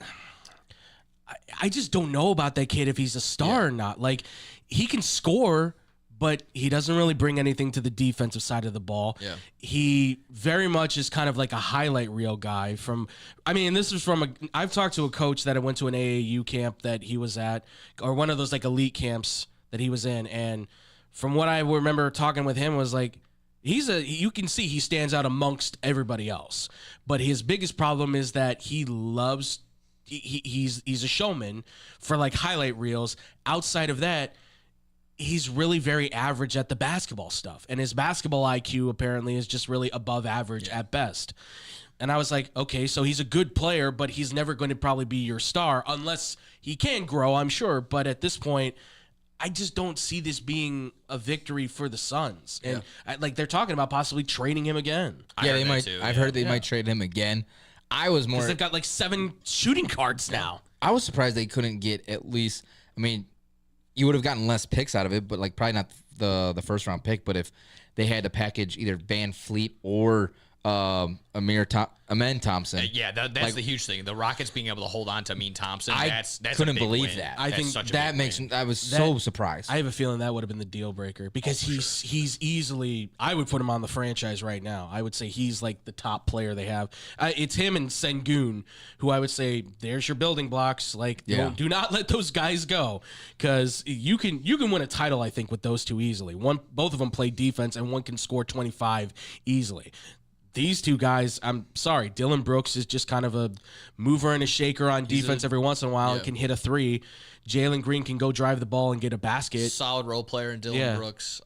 just don't know about that kid if he's a star or not. Like he can score, but he doesn't really bring anything to the defensive side of the ball. Yeah. He very much is kind of like a highlight reel guy this is I've talked to a coach that I went to an AAU camp that he was at, or one of those like elite camps that he was in. And from what I remember talking with him was like, you can see he stands out amongst everybody else, but his biggest problem is that he loves, he's a showman for like highlight reels. Outside of that, he's really very average at the basketball stuff. And his basketball IQ apparently is just really above average at best. And I was like, okay, so he's a good player, but he's never going to probably be your star unless he can grow, I'm sure. But at this point, I just don't see this being a victory for the Suns. And they're talking about possibly trading him again. Yeah, they might. I've heard they might trade him again. I was more. Because they've got like 7 shooting cards now. I was surprised they couldn't get at least. I mean, you would have gotten less picks out of it, but like probably not the first round pick. But if they had to package either Van Fleet or Amen Thompson. Yeah, that's the huge thing. The Rockets being able to hold on to Amen Thompson. That's couldn't a big believe win. that. I think that makes. I was so surprised. I have a feeling that would have been the deal breaker because he's easily. I would put him on the franchise right now. I would say he's like the top player they have. It's him and Sengun, who I would say there's your building blocks. Like do not let those guys go because you can win a title. I think with those two easily. Both of them play defense and one can score 25 easily. These two guys, I'm sorry, Dylan Brooks is just kind of a mover and a shaker on defense every once in a while and can hit a 3. Jalen Green can go drive the ball and get a basket. Solid role player in Dylan Brooks.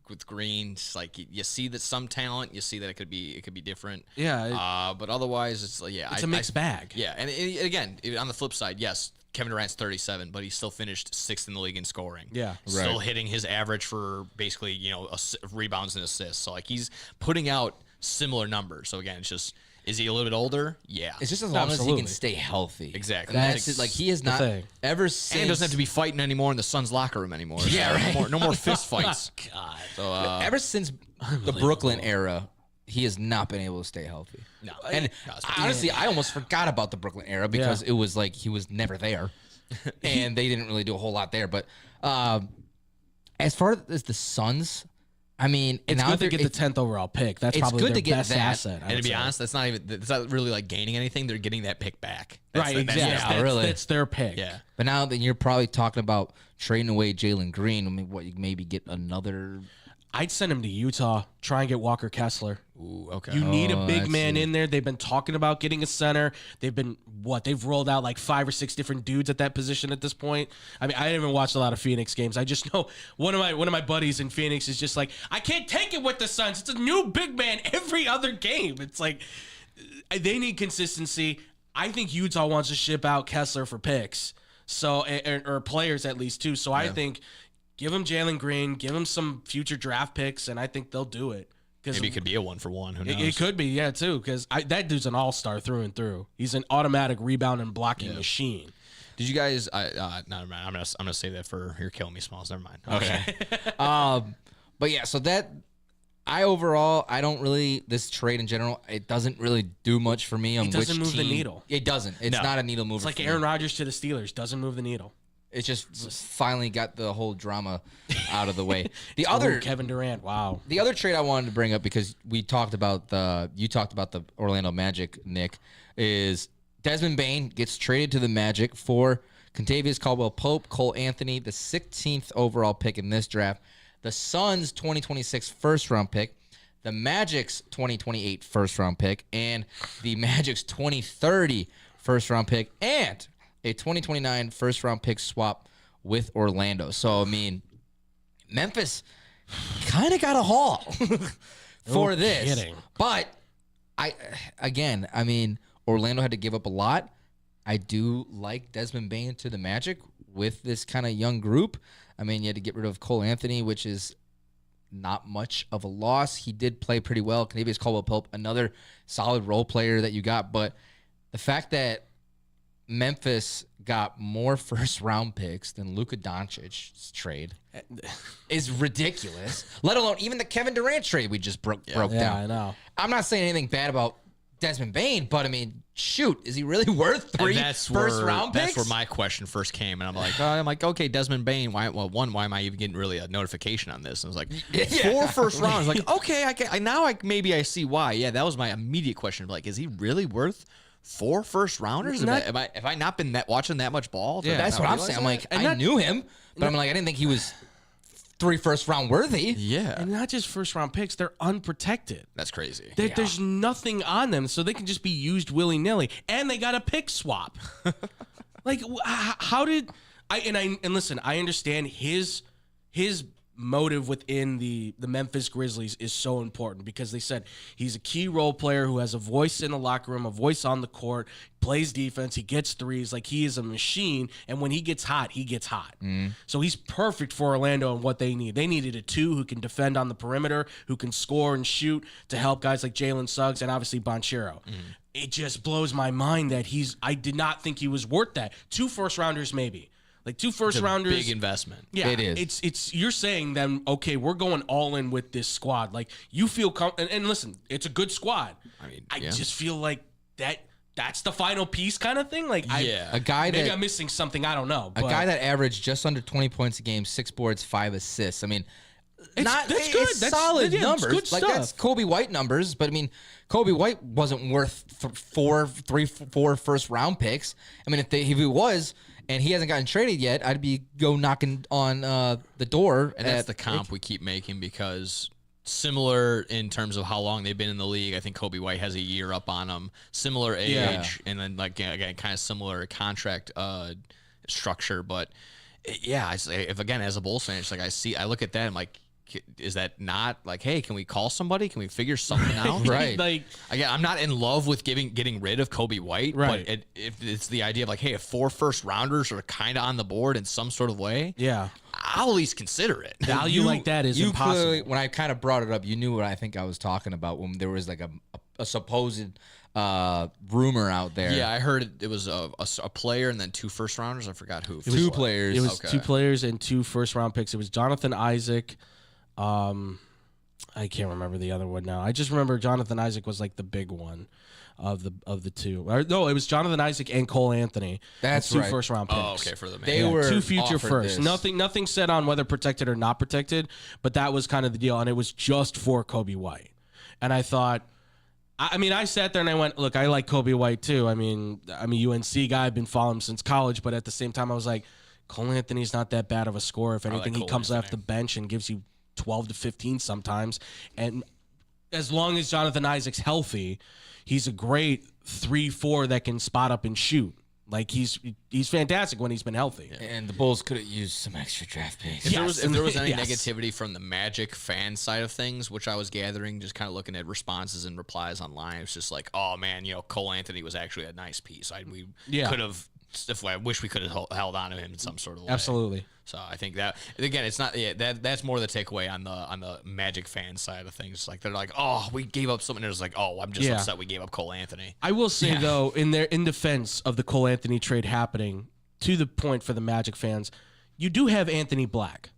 With Green, it's like you see that some talent, you see that it could be different. Yeah. But otherwise, it's a mixed bag. Yeah, and again, on the flip side, yes, Kevin Durant's 37, but he still finished 6th in the league in scoring. Yeah. Still hitting his average for basically, rebounds and assists. So like he's putting out similar numbers. So again, it's just, is he a little bit older? Yeah. It's just as long as he can stay healthy. Exactly. That's it. Like he is not ever since. And doesn't have to be fighting anymore in the Suns locker room anymore. Yeah, right. No more fist fights. God. So ever since the Brooklyn era, he has not been able to stay healthy. No. And honestly, I almost forgot about the Brooklyn era because it was like he was never there. And they didn't really do a whole lot there. But as far as the Suns, I mean, it's good to get the 10th overall pick. That's probably good their to get best that. asset. And to be honest, it's not really like gaining anything. They're getting that pick back. Right, exactly. That's their pick. Yeah. But now that you're probably talking about trading away Jalen Green, I mean, what, you maybe get another. I'd send him to Utah. Try and get Walker Kessler. Ooh, okay. You need a big man in there. They've been talking about getting a center. They've rolled out like 5 or 6 different dudes at that position at this point. I mean, I haven't watched a lot of Phoenix games. I just know one of my buddies in Phoenix is just like, I can't take it with the Suns. It's a new big man every other game. It's like they need consistency. I think Utah wants to ship out Kessler for picks, or players at least too. So I think give him Jalen Green, give him some future draft picks, and I think they'll do it. Maybe it could be a 1-for-1. Who knows? It could be, too, because that dude's an all-star through and through. He's an automatic rebound and blocking machine. Did you guys? Never mind. I'm gonna say that for you're killing me, Smalls. Never mind. Okay. But yeah, so that I don't really this trade in general. It doesn't really do much for me on which team. It doesn't move the needle. It doesn't. It's not a needle mover. It's like Aaron Rodgers to the Steelers. Doesn't move the needle. It just finally got the whole drama out of the way. The other Kevin Durant, wow. The other trade I wanted to bring up because you talked about the Orlando Magic, Nick, is Desmond Bane gets traded to the Magic for Kentavious Caldwell-Pope, Cole Anthony, the 16th overall pick in this draft, the Suns' 2026 first round pick, the Magic's 2028 first-round pick and the Magic's 2030 first-round pick and a 2029 first-round pick swap with Orlando. So, I mean, Memphis kind of got a haul for this. Kidding. But, I mean, Orlando had to give up a lot. I do like Desmond Bane to the Magic with this kind of young group. I mean, you had to get rid of Cole Anthony, which is not much of a loss. He did play pretty well. Kentavious Caldwell-Pope, another solid role player that you got. But the fact that Memphis got more first-round picks than Luka Doncic's trade is ridiculous. Let alone even the Kevin Durant trade we just broke down. Yeah, I know. I'm not saying anything bad about Desmond Bane, but I mean, shoot, is he really worth 3 first-round picks? That's where my question first came, and I'm like, okay, Desmond Bane. Why am I even getting really a notification on this? And I was like, 4 first rounds. Like, okay, maybe I see why. Yeah, that was my immediate question. Like, is he really worth 4 first rounders? Have I not been watching that much ball? Yeah, that's what I'm saying. I'm like, I knew him, but I'm like, I didn't think he was 3 first-round worthy. Yeah. And not just first-round picks, they're unprotected. That's crazy. There's nothing on them, so they can just be used willy-nilly. And they got a pick swap. Like, how did... And listen, I understand his motive within the Memphis Grizzlies is so important because they said he's a key role player who has a voice in the locker room, a voice on the court, plays defense, he gets threes, like he is a machine, and when he gets hot, he gets hot. So he's perfect for Orlando and what they need. They needed a 2 who can defend on the perimeter, who can score and shoot to help guys like Jalen Suggs and obviously Banchero. It just blows my mind that I did not think he was worth that. 2 first-rounders maybe. Like 2 first-rounders. Big investment. Yeah, it is. It's you're saying then, okay, we're going all in with this squad. Like you feel and listen, it's a good squad. I just feel like that's the final piece kind of thing. Like a guy maybe that I'm missing something. I don't know. A guy that averaged just under 20 points a game, 6 boards, 5 assists. I mean, that's good. It's That's solid numbers. It's good like stuff. that's Kobe White numbers, but I mean, Kobe White wasn't worth 4 first-round picks. I mean, if he was. And he hasn't gotten traded yet, I'd go knocking on the door. And that's the comp we keep making because similar in terms of how long they've been in the league. I think Kobe White has a year up on him. Similar age, and then again, kind of similar contract structure. But yeah, if again as a Bulls fan, it's like I look at that, I'm like, is that not like, hey, can we call somebody? Can we figure something out? Right. Like, again, I'm not in love with getting rid of Kobe White, right. But if it's the idea of like, hey, if 4 first-rounders are kind of on the board in some sort of way, yeah, I'll at least consider it. Value like that is impossible. Clearly, when I kind of brought it up, you knew what I think I was talking about when there was like a supposed rumor out there. Yeah, I heard it was a player and then 2 first-rounders. I forgot who. 2 players. It was 2 players and 2 first-round picks. It was Jonathan Isaac. I can't remember the other one now. I just remember Jonathan Isaac was like the big one of the 2. No, it was Jonathan Isaac and Cole Anthony. That's 2 right. first-round picks. Oh, okay, for the They were 2 future firsts. This. Nothing said on whether protected or not protected, but that was kind of the deal, and it was just for Kobe White. And I thought, I sat there and I went, look, I like Kobe White too. I'm a UNC guy. I've been following him since college, but at the same time, I was like, Cole Anthony's not that bad of a scorer. If anything, he comes off the bench and gives you 12 to 15 sometimes. And as long as Jonathan Isaac's healthy, he's a great 3-4 that can spot up and shoot. Like he's fantastic when he's been healthy. And the Bulls could have used some extra draft picks. If there was any negativity from the Magic fan side of things, which I was gathering, just kind of looking at responses and replies online, it's just like, oh man, Cole Anthony was actually a nice piece. We could have. I wish we could have held on to him in some sort of way. Absolutely. So I think that again, it's not that's more the takeaway on the Magic fan side of things. Like they're like, oh, we gave up something. It's like, oh, I'm just upset we gave up Cole Anthony. I will say though, in defense of the Cole Anthony trade happening, to the point for the Magic fans, you do have Anthony Black,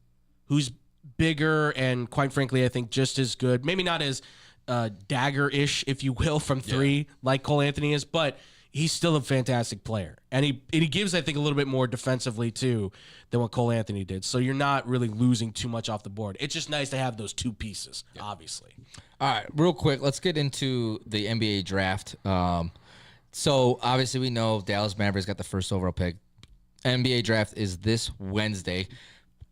who's bigger and quite frankly, I think just as good. Maybe not as dagger-ish, if you will, from 3 like Cole Anthony is, but he's still a fantastic player. And he gives, I think, a little bit more defensively, too, than what Cole Anthony did. So you're not really losing too much off the board. It's just nice to have those 2 pieces, obviously. All right, real quick, let's get into the NBA draft. So, obviously, we know Dallas Mavericks got the first overall pick. NBA draft is this Wednesday.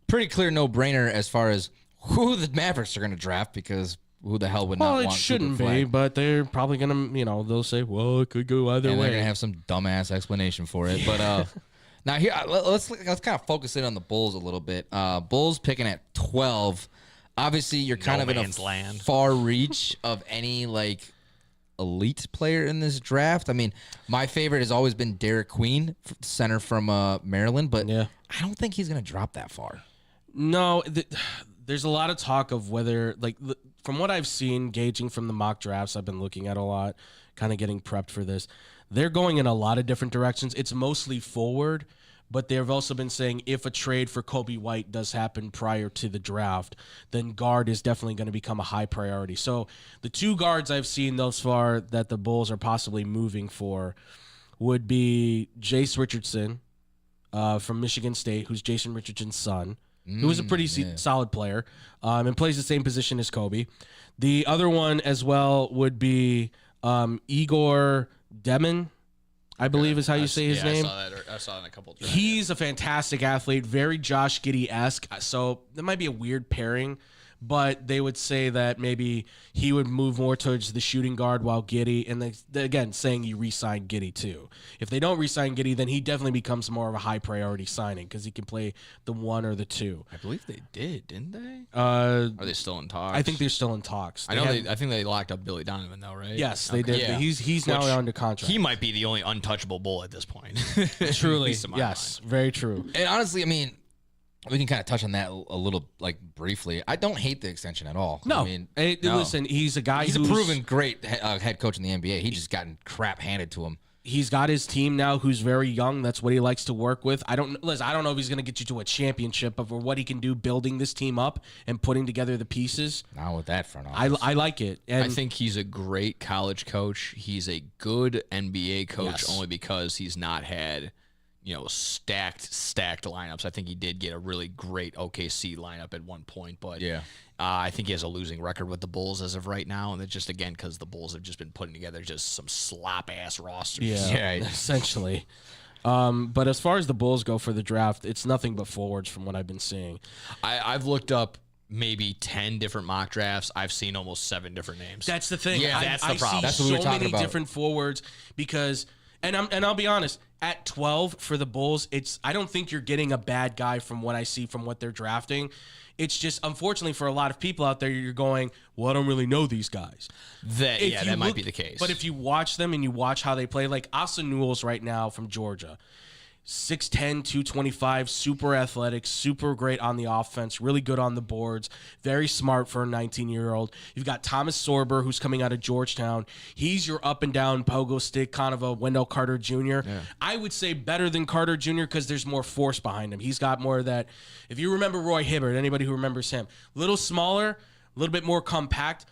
Pretty clear no-brainer as far as who the Mavericks are going to draft because who the hell would not Well, want it Cooper shouldn't be, Flag? but they're probably gonna, they'll say, well, it could go either And way. they're gonna have some dumbass explanation for it. But now here, let's kind of focus in on the Bulls a little bit. Bulls picking at 12. Obviously, you're kind of in a land. far reach of any like elite player in this draft. I mean, my favorite has always been Derek Queen, center from Maryland, but I don't think he's gonna drop that far. No, there's a lot of talk of whether, like, from what I've seen, gauging from the mock drafts I've been looking at a lot, kind of getting prepped for this, they're going in a lot of different directions. It's mostly forward, but they've also been saying if a trade for Kobe White does happen prior to the draft, then guard is definitely going to become a high priority. So the two guards I've seen thus far that the Bulls are possibly moving for would be Jace Richardson from Michigan State, who's Jason Richardson's son, who is a pretty solid player and plays the same position as Kobe. The other one as well would be Igor Demin, I believe is how you say his name. I saw that in a couple of drafts. He's a fantastic athlete, very Josh Giddey-esque. So that might be a weird pairing, but they would say that maybe he would move more towards the shooting guard while Giddey, and they, again, saying you re-sign Giddey too. If they don't re-sign Giddey, then he definitely becomes more of a high priority signing because he can play the 1 or the 2. I believe they did, didn't they? Are they still in talks? I think they're still in talks. I think they locked up Billy Donovan though, right? Yes, they did. Yeah. He's now under contract. He might be the only untouchable Bull at this point. Truly, yes, very true. And honestly, I mean, we can kind of touch on that a little, like, briefly. I don't hate the extension at all. No, I mean, listen, he's a guy. He's who's a proven great head coach in the NBA. He just gotten crap handed to him. He's got his team now who's very young. That's what he likes to work with. I don't know if he's going to get you to a championship, but for what he can do building this team up and putting together the pieces. Not with that front office. I like it. And I think he's a great college coach. He's a good NBA coach only because he's not had, stacked lineups. I think he did get a really great OKC lineup at one point, but I think he has a losing record with the Bulls as of right now, and it's just, again, because the Bulls have just been putting together just some slop-ass rosters. Yeah, essentially. But as far as the Bulls go for the draft, it's nothing but forwards from what I've been seeing. I've looked up maybe 10 different mock drafts. I've seen almost 7 different names. That's the thing. Yeah, that's the problem. That's what we were so talking many about. different forwards because, and I'll be honest, at 12 for the Bulls, I don't think you're getting a bad guy from what I see from what they're drafting. It's just, unfortunately, for a lot of people out there, you're going, well, I don't really know these guys. That might be the case. But if you watch them and you watch how they play, like Asa Newell's right now from Georgia, 6'10", 225, super athletic, super great on the offense, really good on the boards, very smart for a 19-year-old. You've got Thomas Sorber, who's coming out of Georgetown. He's your up-and-down pogo stick, kind of a Wendell Carter Jr. Yeah. I would say better than Carter Jr. because there's more force behind him. He's got more of that. If you remember Roy Hibbert, anybody who remembers him, a little smaller, a little bit more compact,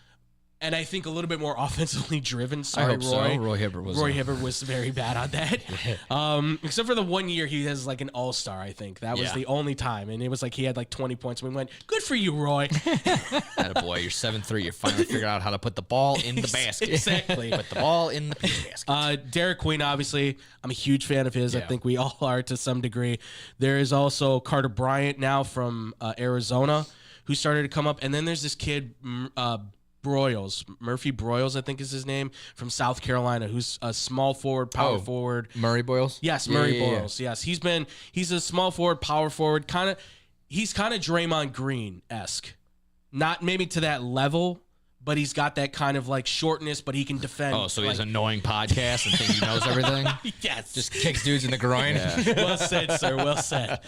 and I think a little bit more offensively driven. Sorry, Roy. So. Roy Hibbert was very bad on that. Except for the 1 year he has like an all-star, I think. That was the only time. And it was like he had like 20 points. And we went, good for you, Roy. Attaboy, you're 7'3". You finally figured out how to put the ball in the basket. Exactly. Put the ball in the basket. Derek Queen, obviously, I'm a huge fan of his. Yeah. I think we all are to some degree. There is also Carter Bryant now from Arizona who started to come up. And then there's this kid, Murphy Broyles, I think is his name, from South Carolina, who's a small forward, power forward. Murray Boyles? Yes, Murray Boyles. Yes, he's a small forward, power forward, he's kind of Draymond Green-esque. Not maybe to that level, but he's got that kind of like shortness, but he can defend. Oh, so he has an annoying podcast and think he knows everything? Yes. Just kicks dudes in the groin. Yeah. Well said, sir. Well said.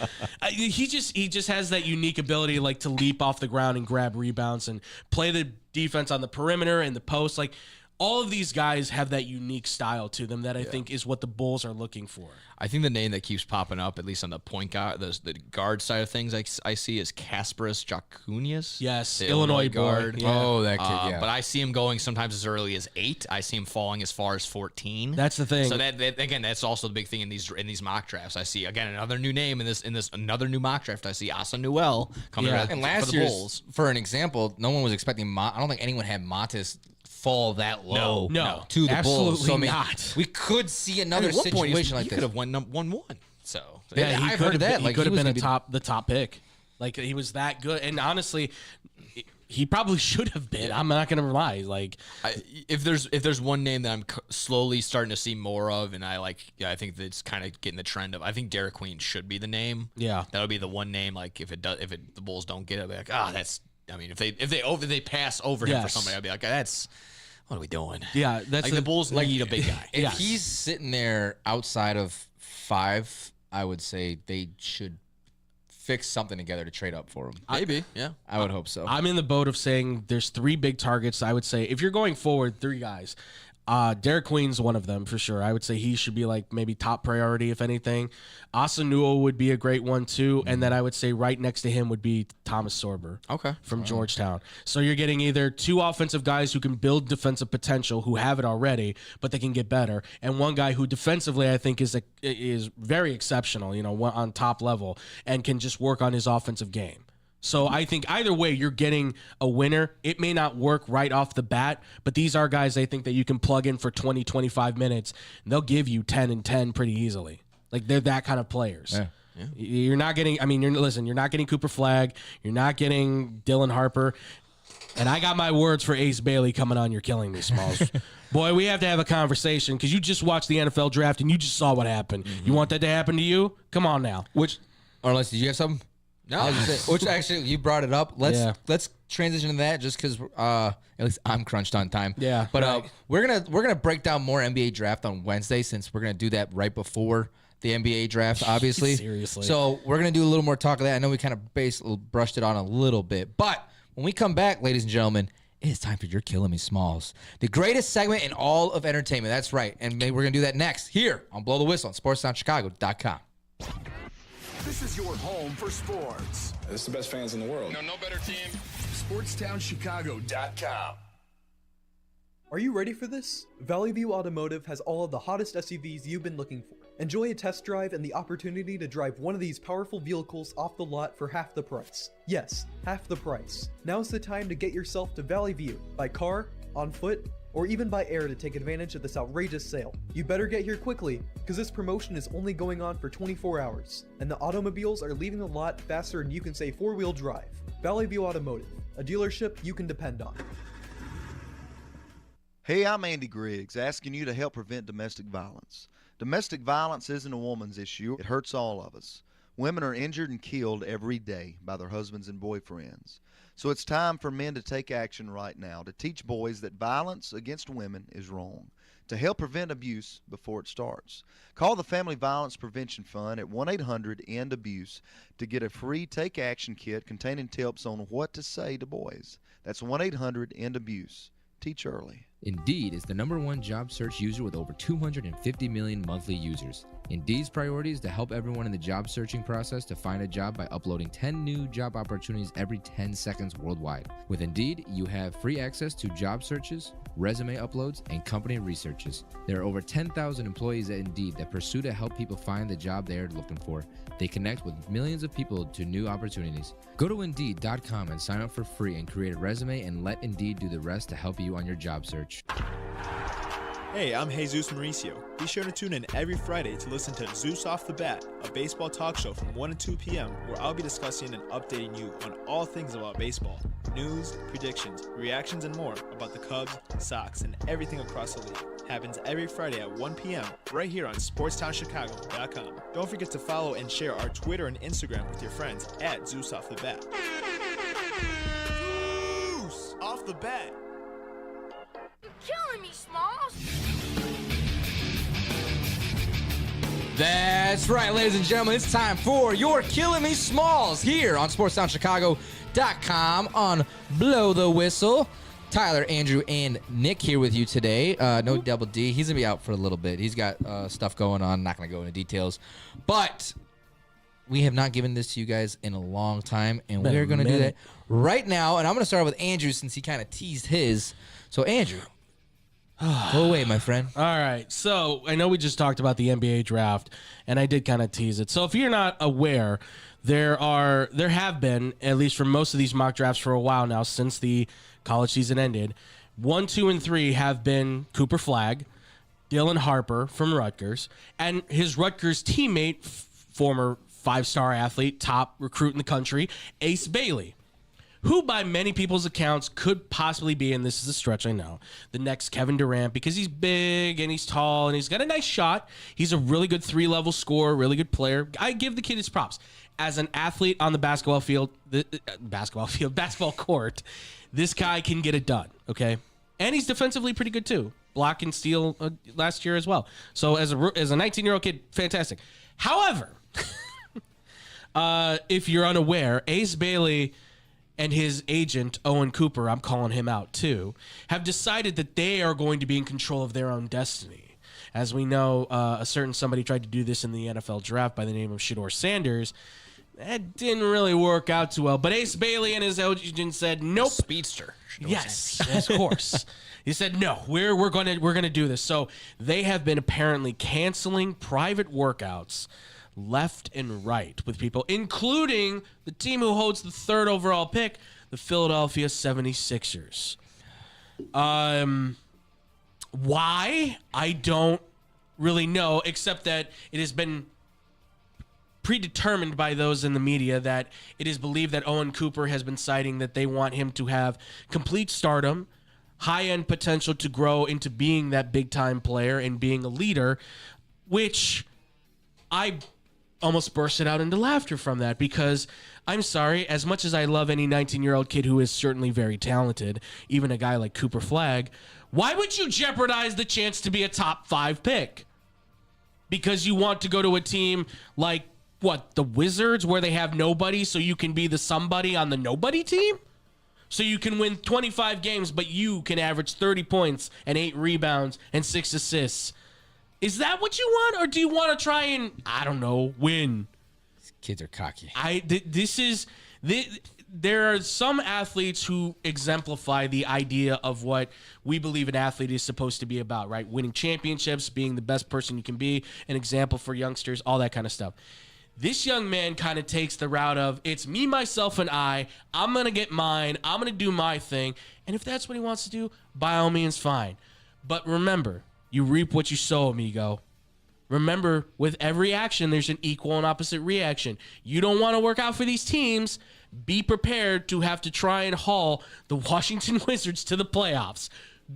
He just has that unique ability like to leap off the ground and grab rebounds and play the defense on the perimeter and the post. Like all of these guys have that unique style to them that I think is what the Bulls are looking for. I think the name that keeps popping up, at least on the point guard, the guard side of things, I see is Kasparas Jacunius. Yes, the Illinois guard. Yeah. Oh, that kid, yeah. But I see him going sometimes as early as 8. I see him falling as far as 14. That's the thing. So that again, that's also the big thing in these mock drafts. I see again another new name in this another new mock draft. I see Asa Newell coming out and for last the year, Bulls. for an example, no one was expecting. I don't think anyone had Matis fall that low no, to the absolutely Bulls. So, I mean, not. We could see another situation like he this. could have won 1-1. So yeah, I've heard of that. He Like could have been the top pick. Like he was that good. And honestly, he probably should have been. I'm not going to lie. Like, if there's one name that I'm slowly starting to see more of, and I think that's kind of getting the trend of, I think Derek Queen should be the name. Yeah, that would be the one name. Like if the Bulls don't get it, I'll be like, that's. I mean, if they pass over him for somebody, I'd be like, that's. What are we doing? Yeah, that's like the Bulls need a big guy. If he's sitting there outside of 5, I would say they should fix something together to trade up for him. Maybe, yeah. I would hope so. I'm in the boat of saying there's 3 big targets. I would say if you're going forward, 3 guys. Derek Queen's one of them for sure. I would say he should be like maybe top priority if anything. Asanua would be a great one too, and then I would say right next to him would be Thomas Sorber. Okay, from Georgetown. So you're getting either 2 offensive guys who can build defensive potential, who have it already, but they can get better, and one guy who defensively I think is very exceptional, on top level, and can just work on his offensive game. So I think either way, you're getting a winner. It may not work right off the bat, but these are guys I think that you can plug in for 20, 25 minutes, and they'll give you 10 and 10 pretty easily. Like, they're that kind of players. Yeah. Yeah. You're not getting, you're not getting Cooper Flagg. You're not getting Dylan Harper. And I got my words for Ace Bailey coming on You're Killing Me, Smalls. Boy, we have to have a conversation because you just watched the NFL draft and you just saw what happened. Mm-hmm. You want that to happen to you? Come on now. Unless, did you have something? No. Which actually, you brought it up. Let's transition to that just because at least I'm crunched on time. Yeah. But we're gonna break down more NBA draft on Wednesday since we're gonna do that right before the NBA draft, obviously. Seriously. So we're gonna do a little more talk of that. I know we kind of brushed it on a little bit, but when we come back, ladies and gentlemen, it is time for You're Killing Me, Smalls, the greatest segment in all of entertainment. That's right, and maybe we're gonna do that next here on Blow the Whistle on SportsTownChicago.com. This is your home for sports. This is the best fans in the world. No better team. SportsTownChicago.com. Are you ready for this? Valley View Automotive has all of the hottest SUVs you've been looking for. Enjoy a test drive and the opportunity to drive one of these powerful vehicles off the lot for half the price. Yes, half the price. Now's the time to get yourself to Valley View by car, on foot, or even by air to take advantage of this outrageous sale. You better get here quickly, because this promotion is only going on for 24 hours, and the automobiles are leaving the lot faster than you can say 4-wheel drive. Valley View Automotive, a dealership you can depend on. Hey, I'm Andy Griggs, asking you to help prevent domestic violence. Domestic violence isn't a woman's issue, it hurts all of us. Women are injured and killed every day by their husbands and boyfriends. So it's time for men to take action right now to teach boys that violence against women is wrong, to help prevent abuse before it starts. Call the Family Violence Prevention Fund at 1-800-END-ABUSE to get a free Take Action kit containing tips on what to say to boys. That's 1-800-END-ABUSE. Teach early. Indeed is the #1 job search user with over 250 million monthly users. Indeed's priority is to help everyone in the job searching process to find a job by uploading 10 new job opportunities every 10 seconds worldwide. With Indeed, you have free access to job searches, resume uploads, and company researches. There are over 10,000 employees at Indeed that pursue to help people find the job they are looking for. They connect with millions of people to new opportunities. Go to Indeed.com and sign up for free and create a resume and let Indeed do the rest to help you on your job search. Hey, I'm Jesus Mauricio. Be sure to tune in every Friday to listen to Zeus Off the Bat, a baseball talk show from 1 to 2 p.m. where I'll be discussing and updating you on all things about baseball. News, predictions, reactions, and more about the Cubs, Sox, and everything across the league. Happens every Friday at 1 p.m. right here on SportsTownChicago.com. Don't forget to follow and share our Twitter and Instagram with your friends at Zeus Off the Bat. Zeus Off the Bat. Killing me, Smalls. That's right, ladies and gentlemen. It's time for You're Killing Me, Smalls here on SportsTownChicago.com on Blow the Whistle. Tyler, Andrew, and Nick here with you today. No Double D. He's going to be out for a little bit. He's got stuff going on. Not going to go into details. But we have not given this to you guys in a long time, and we're going to do that right now. And I'm going to start with Andrew since he kind of teased his. So, Andrew, go away, my friend. All right. So I know we just talked about the NBA draft, and I did kind of tease it. So if you're not aware, there have been, at least for most of these mock drafts for a while now, since the college season ended, 1, 2, and 3 have been Cooper Flagg, Dylan Harper from Rutgers, and his Rutgers teammate, former 5-star athlete, top recruit in the country, Ace Bailey. who by many people's accounts could possibly be, and this is a stretch, I know, the next Kevin Durant, because he's big and he's tall and he's got a nice shot. He's a really good 3-level scorer, really good player. I give the kid his props. As an athlete on the basketball court, this guy can get it done, okay? And he's defensively pretty good too. Block and steal last year as well. So as a 19-year-old kid, fantastic. However, if you're unaware, Ace Bailey and his agent, Owen Cooper, I'm calling him out too, have decided that they are going to be in control of their own destiny. As we know, a certain somebody tried to do this in the NFL draft by the name of Shedeur Sanders. That didn't really work out too well. But Ace Bailey and his agent said, nope. Speedster. Yes, of course. He said, no, we're gonna do this. So they have been apparently canceling private workouts left and right with people, including the team who holds the 3rd overall pick, the Philadelphia 76ers. Why? I don't really know, except that it has been predetermined by those in the media that it is believed that Owen Cooper has been citing that they want him to have complete stardom, high-end potential to grow into being that big-time player and being a leader, which I almost bursted out into laughter from that because I'm sorry, as much as I love any 19-year-old kid who is certainly very talented, even a guy like Cooper Flagg, why would you jeopardize the chance to be a top 5 pick? Because you want to go to a team like, what, the Wizards, where they have nobody, so you can be the somebody on the nobody team? So you can win 25 games, but you can average 30 points and 8 rebounds and 6 assists. Is that what you want, or do you want to try and, I don't know, win? These kids are cocky. There are some athletes who exemplify the idea of what we believe an athlete is supposed to be about, right? Winning championships, being the best person you can be, an example for youngsters, all that kind of stuff. This young man kind of takes the route of, it's me, myself, and I. I'm going to get mine. I'm going to do my thing. And if that's what he wants to do, by all means, fine. But remember, you reap what you sow, amigo. Remember, with every action, there's an equal and opposite reaction. You don't want to work out for these teams. Be prepared to have to try and haul the Washington Wizards to the playoffs.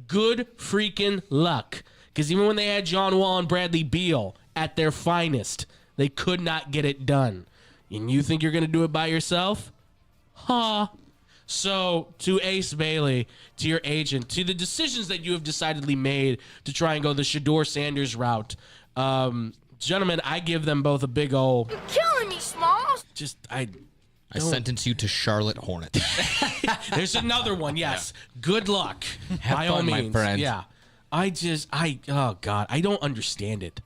Good freaking luck. Because even when they had John Wall and Bradley Beal at their finest, they could not get it done. And you think you're going to do it by yourself? Huh. So, to Ace Bailey, to your agent, to the decisions that you have decidedly made to try and go the Shedeur Sanders route, gentlemen, I give them both a big ol'... You're killing me, Smalls. I sentence you to Charlotte Hornets. There's another one, yes. Yeah. Good luck. Have by fun, all means. my friend. Yeah. Oh, God, I don't understand it.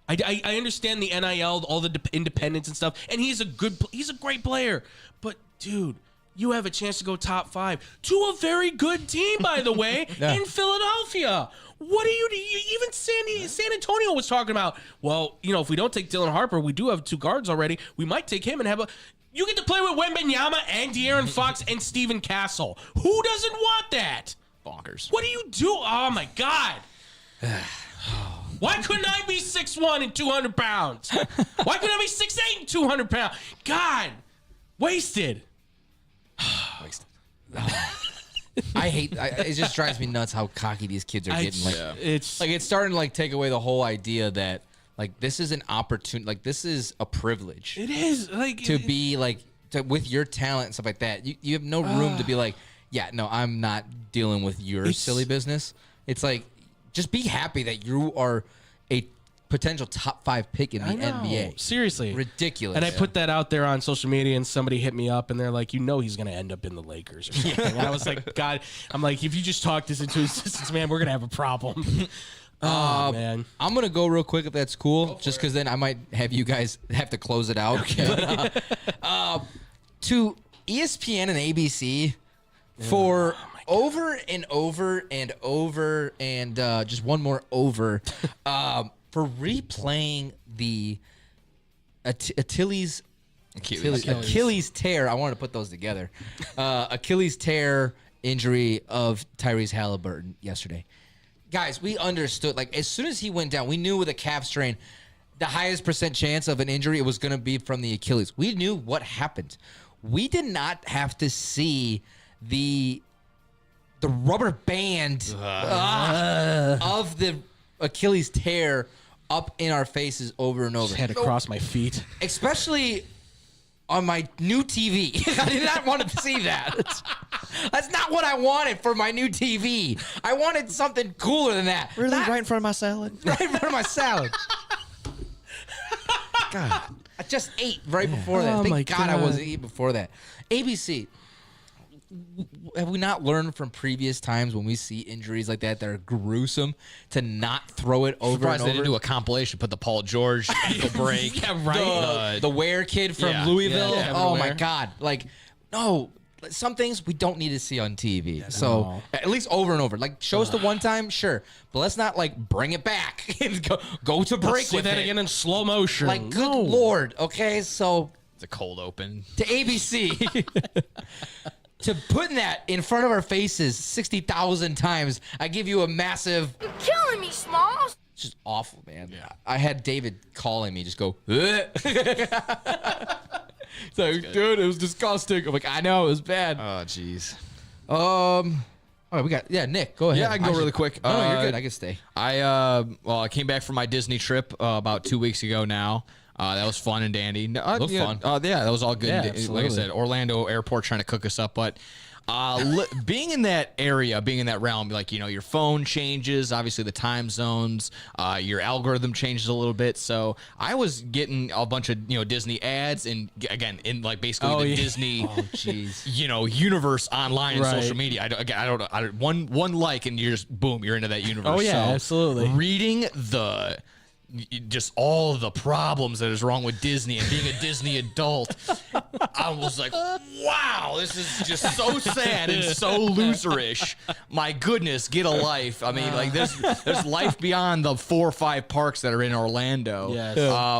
I understand the NIL, all the independence and stuff, and he's a great player. But, dude, you have a chance to go top 5 to a very good team, by the way, in Philadelphia. What do you even San Antonio was talking about? Well, if we don't take Dylan Harper, we do have 2 guards already. We might take him and have you get to play with Wembanyama and De'Aaron Fox and Steven Castle. Who doesn't want that? Bonkers. What do you do? Oh, my God. Why couldn't I be 6'1" and 200 pounds? Why couldn't I be 6'8" and 200 pounds? God, wasted. I hate. It just drives me nuts how cocky these kids are getting. It's starting to take away the whole idea that this is an opportunity. This is a privilege. It is to be with your talent and stuff like that. You have no room to be yeah, no, I'm not dealing with your silly business. It's just be happy that you are a potential top 5 pick in the NBA. Seriously. Ridiculous. And I put that out there on social media and somebody hit me up and they're like, he's going to end up in the Lakers or something. And I was like, God, I'm like, if you just talk this into existence, man, we're going to have a problem. Man. I'm going to go real quick if that's cool, just because then I might have you guys have to close it out. Okay. But, to ESPN and ABC for over and over and over and just one more over for replaying the Achilles tear. I wanted to put those together. Achilles tear injury of Tyrese Halliburton yesterday. Guys, we understood. As soon as he went down, we knew with a calf strain, the highest % chance of an injury was going to be from the Achilles. We knew what happened. we did not have to see the rubber band of the Achilles tear up in our faces over and over. Just had to cross my feet. Especially on my new TV. I did not want to see that. That's not what I wanted for my new TV. I wanted something cooler than that. Really? Right in front of my salad? Right in front of my salad. God. I just ate right before that. Thank God I wasn't eating before that. ABC, have we not learned from previous times when we see injuries like that are gruesome to not throw it over Surprised and over? they didn't do a compilation, put the Paul George ankle break. Yeah, right. The Ware kid from Yeah. Louisville. Yeah, oh, my Ware. God. Like, no. Some things we don't need to see on TV. So at least over and over. Like, show us the one time, sure. But let's not, like, bring it back and go to break Say with that it. again in slow motion. Like, good Lord. Okay, so It's a cold open. to ABC, to putting that in front of our faces 60,000 times, I give you a massive... You're killing me, Smalls. It's just awful, man. Yeah. I had David calling me, just go, It's like, dude, it was disgusting. I'm like, I know, it was bad. Oh, jeez. All right, we got, Nick, go ahead. Yeah, I can go really quick. No, you're good. I can stay. I came back from my Disney trip about 2 weeks ago now. That was fun and dandy. Looked fun. Yeah, that was all good. Yeah, Like I absolutely. said, Orlando Airport trying to cook us up, but being in that area, being in that realm, like, you know, your phone changes, obviously the time zones, your algorithm changes a little bit. So I was getting a bunch of, you know, Disney ads, and again, in like basically the Disney, you know, universe online and social media. I don't one like, and you're just boom, you're into that universe. Oh, yeah, So absolutely. reading just all the problems that is wrong with Disney and being a Disney adult, I was like, wow, this is just so sad and so loserish. My goodness, get a life. I mean, like, there's life beyond the 4 or 5 parks that are in Orlando. Yes.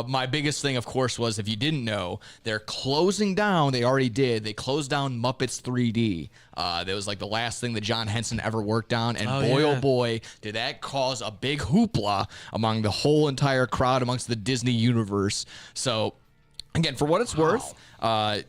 My biggest thing, of course, was, if you didn't know, they're closing down. They already did. They closed down Muppets 3D. That was like the last thing that John Henson ever worked on. And oh boy, did that cause a big hoopla among the whole entire crowd amongst the Disney universe. So again, for what it's worth, they're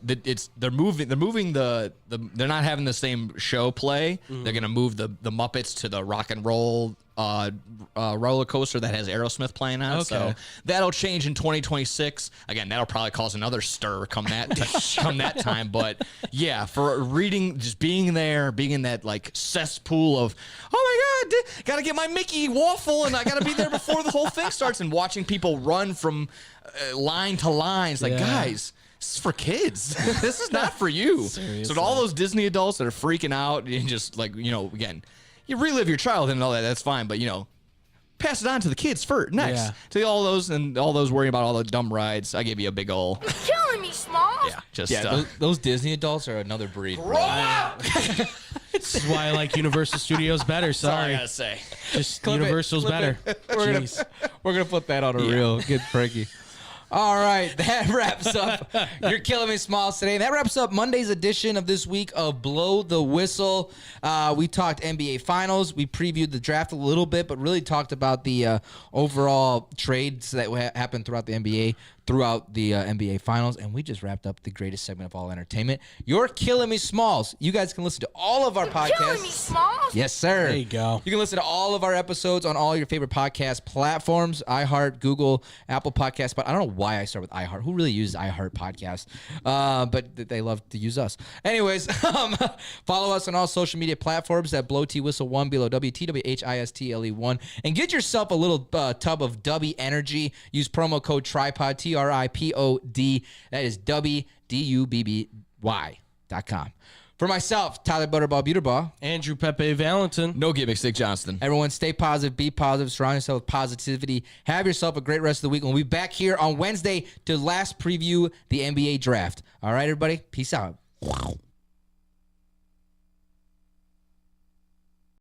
not having the same show play. Mm-hmm. They're gonna move the Muppets to the Rock and Roll roller coaster that has Aerosmith playing on it. So that'll change in 2026. Again, that'll probably cause another stir come that time. But yeah, for reading, just being there, being in that like cesspool of, oh my God, gotta get my Mickey waffle, and I gotta be there before the whole thing starts, and watching people run from line to line. It's like, guys, this is for kids. This is not for you. Seriously. So to all those Disney adults that are freaking out and just like, you know, again, you relive your childhood and all that, that's fine, but, you know, pass it on to the kids first. Next. Yeah. To all those worrying about all the dumb rides, I give you a big ol'. You're killing me, Smalls. Yeah, just those Disney adults are another breed. grow up. This is why I like Universal Studios better. That's all I Sorry. gotta say. Just Universal's better. We're gonna put that on a reel. Get Frankie. All right, that wraps up You're Killing Me Smalls today. That wraps up Monday's edition of this week of Blow the Whistle. We talked NBA Finals. We previewed the draft a little bit, but really talked about the overall trades that happened throughout the NBA, throughout the NBA Finals, and we just wrapped up the greatest segment of all entertainment. You're Killing Me Smalls. You guys can listen to all of our podcasts. Killing me, Smalls. Yes, sir. There you go. You can listen to all of our episodes on all your favorite podcast platforms, iHeart, Google, Apple Podcasts. But I don't know why I start with iHeart. Who really uses iHeart Podcast? But they love to use us. Anyways, follow us on all social media platforms at Blow T Whistle 1, BLOWTWHISTLE1. And get yourself a little tub of Dubby Energy. Use promo code TRIPOD, TRIPOD. That is WDUBBY.com. For myself, Tyler Butterball Buterball. Andrew Pepe Valentin. No gimmicks, Nick Johnston. Everyone stay positive, be positive, surround yourself with positivity. Have yourself a great rest of the week. We'll be back here on Wednesday to last preview the NBA draft. All right, everybody? Peace out.